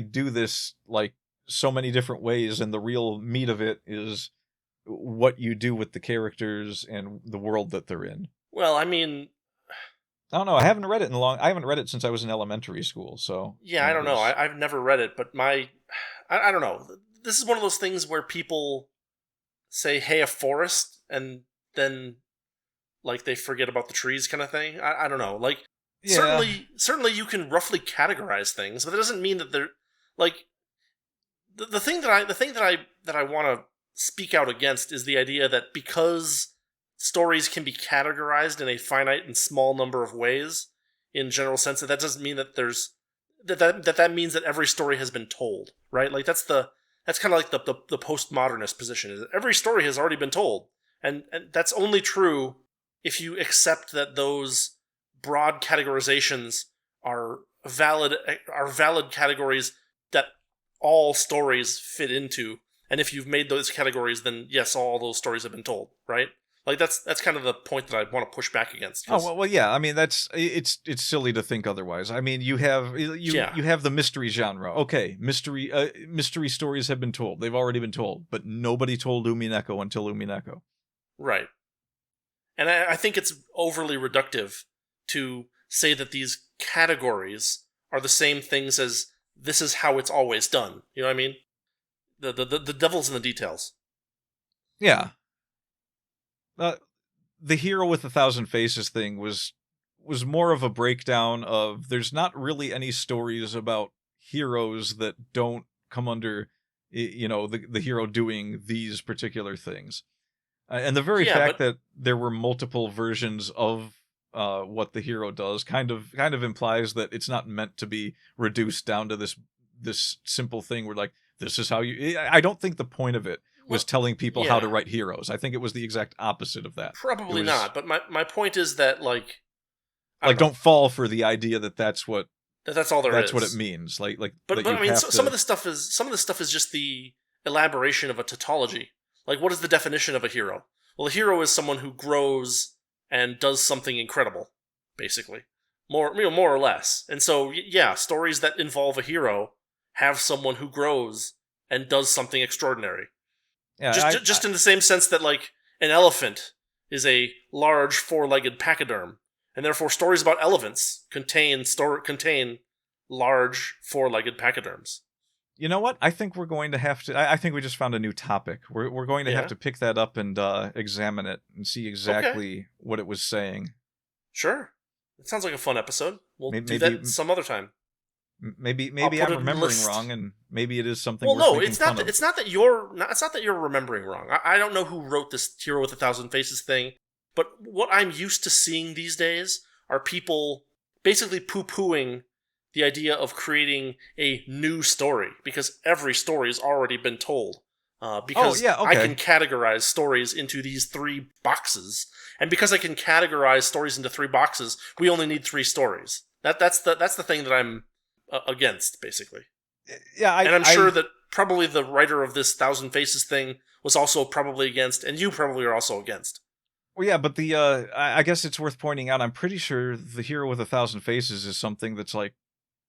do this, like, so many different ways, and the real meat of it is what you do with the characters and the world that they're in. Well, I mean... I don't know. I haven't read it since I was in elementary school, so... Yeah, I don't know. I've never read it, but I don't know. This is one of those things where people say, hey, a forest, and then, like, they forget about the trees kind of thing. I don't know. Like, yeah. Certainly you can roughly categorize things, but that doesn't mean that they're, like... The thing that I want to speak out against is the idea that because stories can be categorized in a finite and small number of ways, in general sense, that doesn't mean that there's that means that every story has been told, right? Like that's kind of like the postmodernist position, is that every story has already been told, and that's only true if you accept that those broad categorizations are valid categories that all stories fit into. And if you've made those categories, then yes, all those stories have been told, right? Like that's kind of the point that I want to push back against. Oh well, yeah. I mean, it's silly to think otherwise. I mean, you have the mystery genre. Okay, mystery stories have been told. They've already been told, but nobody told Umineko until Umineko. Right. And I think it's overly reductive to say that these categories are the same things as this is how it's always done. You know what I mean? The devil's in the details. Yeah. The Hero with 1,000 Faces thing was was more of a breakdown of there's not really any stories about heroes that don't come under, the hero doing these particular things. And the very fact that there were multiple versions of what the hero does kind of implies that it's not meant to be reduced down to this simple thing where, like, this is how you... I don't think the point of it was telling people how to write heroes. I think it was the exact opposite of that. Probably not, but my point is that, like... don't fall for the idea that that's what... That's all there is. That's what it means. But I mean, some of the stuff is just the elaboration of a tautology. Like, what is the definition of a hero? Well, a hero is someone who grows and does something incredible, basically. More or less. And so, stories that involve a hero have someone who grows and does something extraordinary. Yeah, just in the same sense that, like, an elephant is a large four-legged pachyderm, and therefore stories about elephants contain large four-legged pachyderms. You know what? I think we're going to have to... I think we just found a new topic. We're going to have to pick that up and examine it and see exactly what it was saying. Sure. It sounds like a fun episode. We'll do that some other time. Maybe I'm remembering wrong, and maybe it is something. Well, no, it's not. It's not that you're remembering wrong. I don't know who wrote this Hero with a Thousand Faces thing, but what I'm used to seeing these days are people basically poo-pooing the idea of creating a new story because every story has already been told. Because I can categorize stories into these 3 boxes, and because I can categorize stories into 3 boxes, we only need 3 stories. That's the thing that I'm against, basically. Yeah, I'm sure that probably the writer of this Thousand Faces thing was also probably against, and you probably are also against. Well, yeah, but the I guess it's worth pointing out. I'm pretty sure the Hero with a Thousand Faces is something that's like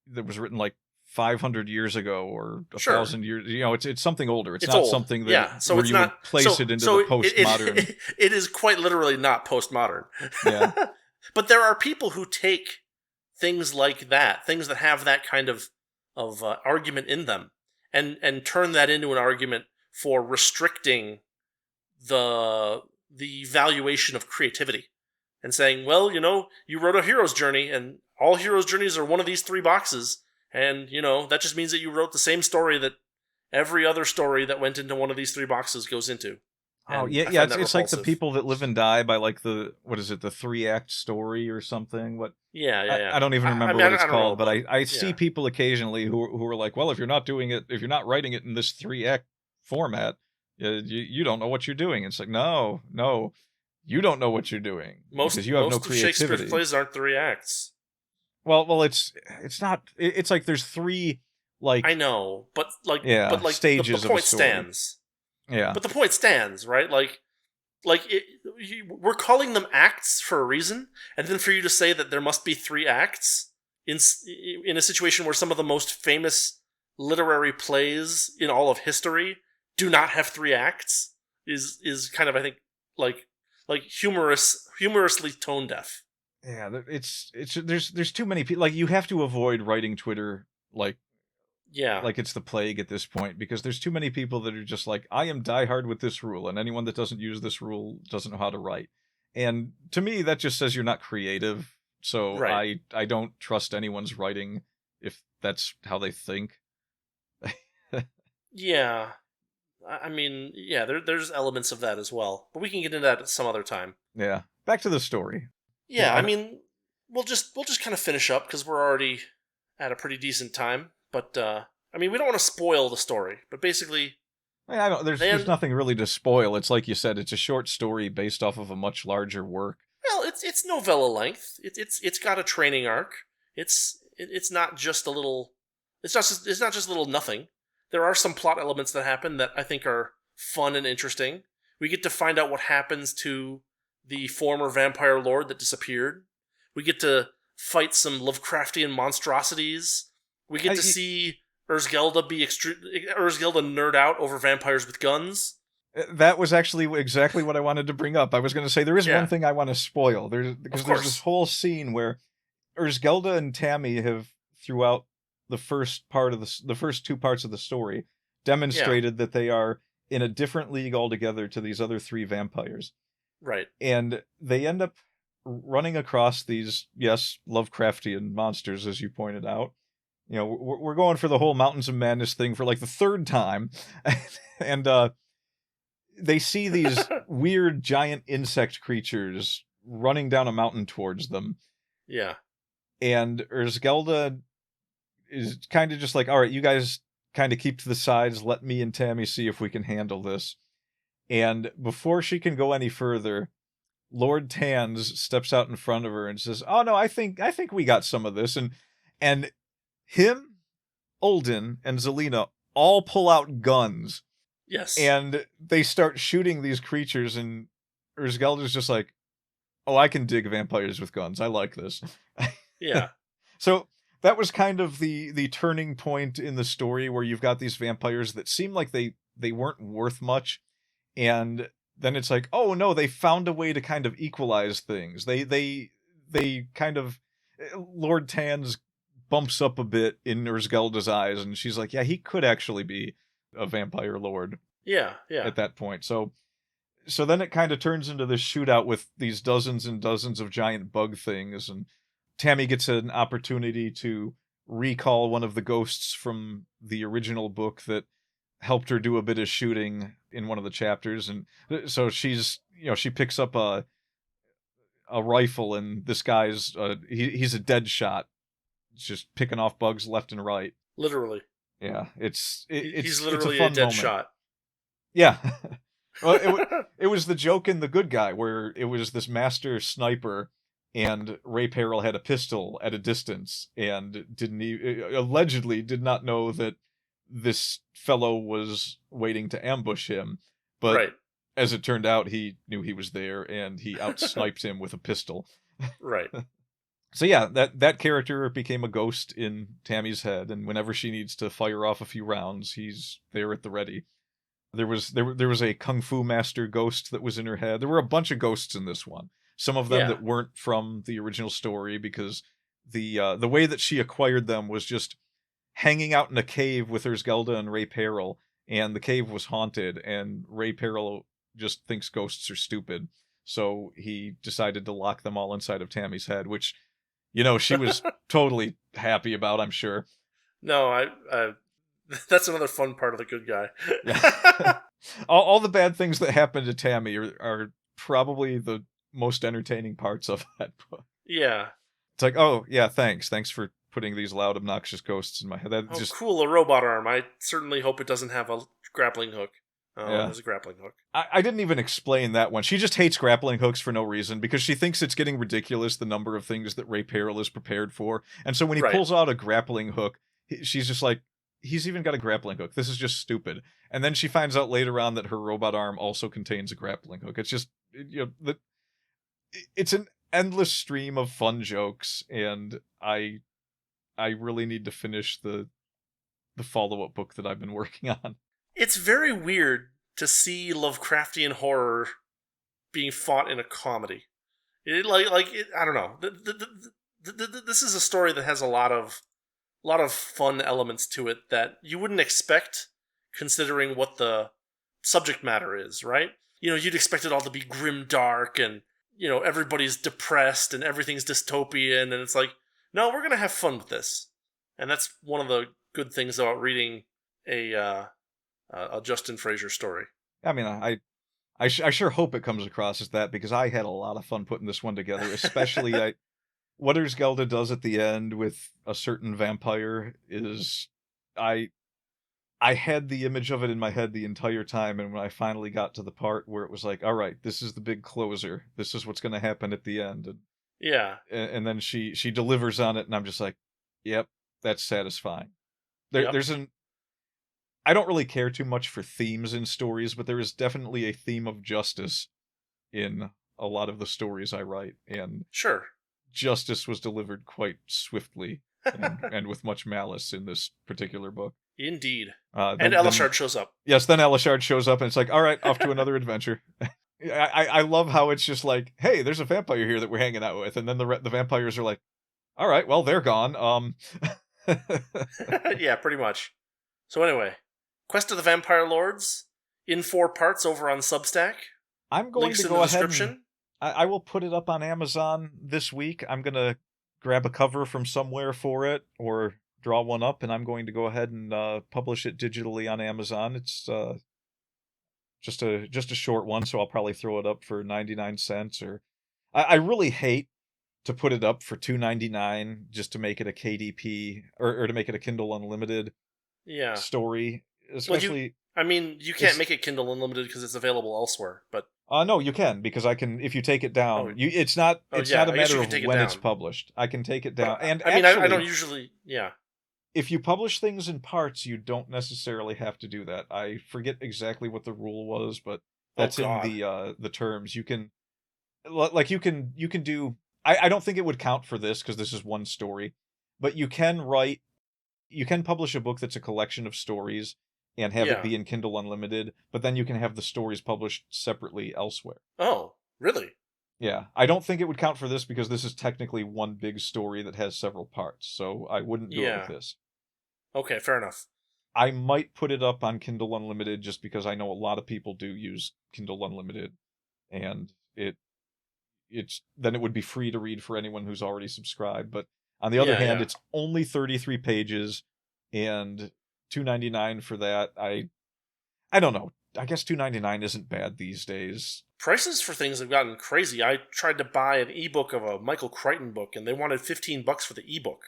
that was written like 500 years ago or 1,000 years. It's something older. It's not old. Something that so where it's you not, would place it into the postmodern. It is quite literally not postmodern. Yeah, but there are people who take things like that, things that have that kind of argument in them, and turn that into an argument for restricting the valuation of creativity, and saying, well, you wrote a hero's journey, and all hero's journeys are one of these 3 boxes, and that just means that you wrote the same story that every other story that went into one of these 3 boxes goes into. And it's like the people that live and die by, like, the 3-act story or something. I don't even remember what it's called, but I see people occasionally who are like, well, if you're not writing it in this 3-act format, you don't know what you're doing. It's like, no, you don't know what you're doing because you have no creativity. Most of Shakespeare's plays aren't 3 acts. Well, it's not. It's like there's 3, like, I know, but stages the point of a story. stands. Yeah, but the point stands, right? We're calling them acts for a reason, and then for you to say that there must be 3 acts in a situation where some of the most famous literary plays in all of history do not have 3 acts is kind of, I think, like humorously tone deaf. Yeah, there's too many people. Like, you have to avoid writing Twitter like it's the plague at this point, because there's too many people that are just like, I am diehard with this rule, and anyone that doesn't use this rule doesn't know how to write. And to me, that just says you're not creative. So right. I don't trust anyone's writing if that's how they think. Yeah. I mean, there's elements of that as well, but we can get into that some other time. Yeah. Back to the story. Yeah, I mean, we'll just kind of finish up because we're already at a pretty decent time. But I mean, we don't want to spoil the story. But basically, there's nothing really to spoil. It's like you said, it's a short story based off of a much larger work. Well, it's novella length. It's got a training arc. It's not just a little. It's not just a little nothing. There are some plot elements that happen that I think are fun and interesting. We get to find out what happens to the former vampire lord that disappeared. We get to fight some Lovecraftian monstrosities. We get to see Ursgelda Ursgelda nerd out over vampires with guns. That was actually exactly what I wanted to bring up. I was going to say there is one thing I want to spoil. There's this whole scene where Ursgelda and Tammy have, throughout the first 2 parts of the story, demonstrated that they are in a different league altogether to these other 3 vampires. Right. And they end up, running across these, yes, Lovecraftian monsters, as you pointed out. You know, we're going for the whole Mountains of Madness thing for like the third time. And they see these weird giant insect creatures running down a mountain towards them. Yeah. And Ursgelda is kind of just like, all right, you guys kind of keep to the sides. Let me and Tammy see if we can handle this. And before she can go any further, Lord Tans steps out in front of her and says, "Oh no, I think we got some of this." And him, Olden, and Zelina all pull out guns. Yes. And they start shooting these creatures, and Ursgelda's just like, "Oh, I can dig vampires with guns. I like this." Yeah. So that was kind of the turning point in the story, where you've got these vampires that seem like they weren't worth much, and then it's like, oh no, they found a way to kind of equalize things. They kind of, Lord Tans bumps up a bit in Ursgelda's eyes, and she's like, yeah, he could actually be a vampire lord. Yeah. At that point. So then it kind of turns into this shootout with these dozens and dozens of giant bug things, and Tammy gets an opportunity to recall one of the ghosts from the original book that helped her do a bit of shooting in one of the chapters. And so she's, she picks up a rifle, and this guy's he's a dead shot, just picking off bugs left and right. Literally. Yeah, he's literally it's a fun dead moment. shot. Yeah. Well, it was the joke in The Good Guy, where it was this master sniper, and Ray Peril had a pistol at a distance, and allegedly did not know that this fellow was waiting to ambush him. But right. As it turned out, he knew he was there, and he outsniped him with a pistol. Right. So yeah, that character became a ghost in Tammy's head, and whenever she needs to fire off a few rounds, he's there at the ready. There was a kung fu master ghost that was in her head. There were a bunch of ghosts in this one. Some of them that weren't from the original story, because the way that she acquired them was just hanging out in a cave with Ursgelda and Ray Peril, and the cave was haunted, and Ray Peril just thinks ghosts are stupid, so he decided to lock them all inside of Tammy's head, which, she was totally happy about, I'm sure. No, I that's another fun part of The Good Guy. Yeah. all the bad things that happen to Tammy are probably the most entertaining parts of that book. Yeah. It's like, oh, yeah, thanks for putting these loud, obnoxious ghosts in my head. Cool, a robot arm. I certainly hope it doesn't have a grappling hook. Oh, yeah. There's a grappling hook. I didn't even explain that one. She just hates grappling hooks for no reason, because she thinks it's getting ridiculous, the number of things that Ray Peril is prepared for. And so when he pulls out a grappling hook, she's just like, he's even got a grappling hook. This is just stupid. And then she finds out later on that her robot arm also contains a grappling hook. It's just, it's an endless stream of fun jokes, and I really need to finish the follow-up book that I've been working on. It's very weird to see Lovecraftian horror being fought in a comedy. I don't know. This is a story that has a lot of fun elements to it that you wouldn't expect, considering what the subject matter is, right? You'd expect it all to be grim, dark, and everybody's depressed and everything's dystopian, and it's like, no, we're gonna have fun with this. And that's one of the good things about reading a Justin Fraser story. I mean, I sure hope it comes across as that, because I had a lot of fun putting this one together, especially what Ursgelda does at the end with a certain vampire is, I had the image of it in my head the entire time, and when I finally got to the part where it was like, all right, this is the big closer, this is what's going to happen at the end, and then she delivers on it, and I'm just like, yep, that's satisfying. There's I don't really care too much for themes in stories, but there is definitely a theme of justice in a lot of the stories I write, and sure, justice was delivered quite swiftly and with much malice in this particular book. Indeed. And Elishard shows up. Yes, then Elishard shows up, and it's like, all right, off to another adventure. I love how it's just like, hey, there's a vampire here that we're hanging out with, and then the vampires are like, all right, well, they're gone. Yeah, pretty much. So anyway, Quest of the Vampire Lords in 4 parts over on Substack. I'm going Links to in go the ahead description. I will put it up on Amazon this week. I'm going to grab a cover from somewhere for it or draw one up, and I'm going to go ahead and publish it digitally on Amazon. It's just a short one, so I'll probably throw it up for 99 cents. Or I really hate to put it up for $2.99 just to make it a KDP or to make it a Kindle Unlimited story. Especially, you can't make it Kindle Unlimited because it's available elsewhere. But no, you can, because I can. If you take it down, it's not a matter of when it's published. I can take it down, and I don't usually. Yeah. If you publish things in parts, you don't necessarily have to do that. I forget exactly what the rule was, but that's in the terms. You can, you can do. I don't think it would count for this because this is one story, but you can publish a book that's a collection of stories and have it be in Kindle Unlimited, but then you can have the stories published separately elsewhere. Oh, really? Yeah. I don't think it would count for this because this is technically one big story that has several parts, so I wouldn't do it with this. Okay, fair enough. I might put it up on Kindle Unlimited just because I know a lot of people do use Kindle Unlimited, and then it would be free to read for anyone who's already subscribed. But on the other hand, it's only 33 pages and $2.99 for that. I don't know. I guess $2.99 isn't bad these days. Prices for things have gotten crazy. I tried to buy an ebook of a Michael Crichton book, and they wanted $15 for the ebook.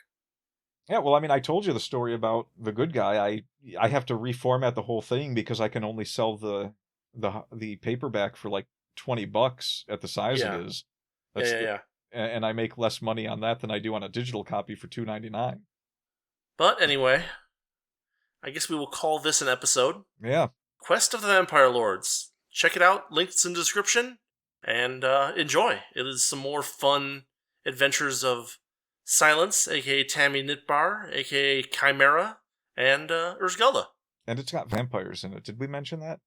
Yeah, well, I told you the story about The Good Guy. I have to reformat the whole thing because I can only sell the paperback for like $20 at the size it is. And I make less money on that than I do on a digital copy for $2.99. But anyway, I guess we will call this an episode. Yeah. Quest of the Vampire Lords. Check it out. Links in the description. And enjoy. It is some more fun adventures of Silence, a.k.a. Tammy Nitbar, a.k.a. Chimera, and Ursgelda. And it's got vampires in it. Did we mention that?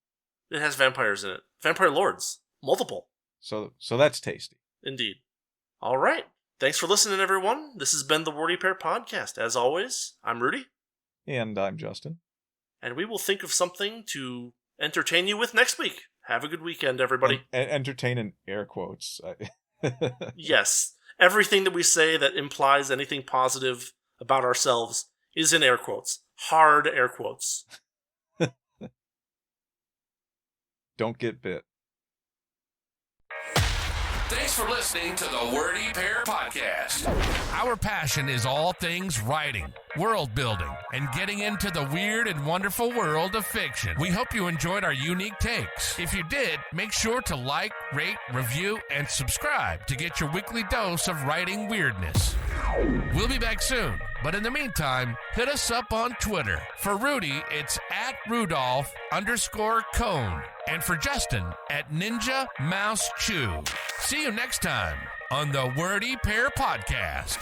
It has vampires in it. Vampire Lords. Multiple. So that's tasty. Indeed. All right. Thanks for listening, everyone. This has been the Wordy Pair Podcast. As always, I'm Rudy. And I'm Justin. And we will think of something to entertain you with next week. Have a good weekend, everybody. Entertain in air quotes. Yes. Everything that we say that implies anything positive about ourselves is in air quotes. Hard air quotes. Don't get bit. Thanks for listening to the Wordy Pair Podcast. Our passion is all things writing, world building, and getting into the weird and wonderful world of fiction. We hope you enjoyed our unique takes. If you did, make sure to like, rate, review, and subscribe to get your weekly dose of writing weirdness. We'll be back soon, but in the meantime, hit us up on Twitter. For Rudy, it's @Rudolph_Cone. And for Justin, @Ninja Mouse Chew. See you next time on the Wordy Pair Podcast.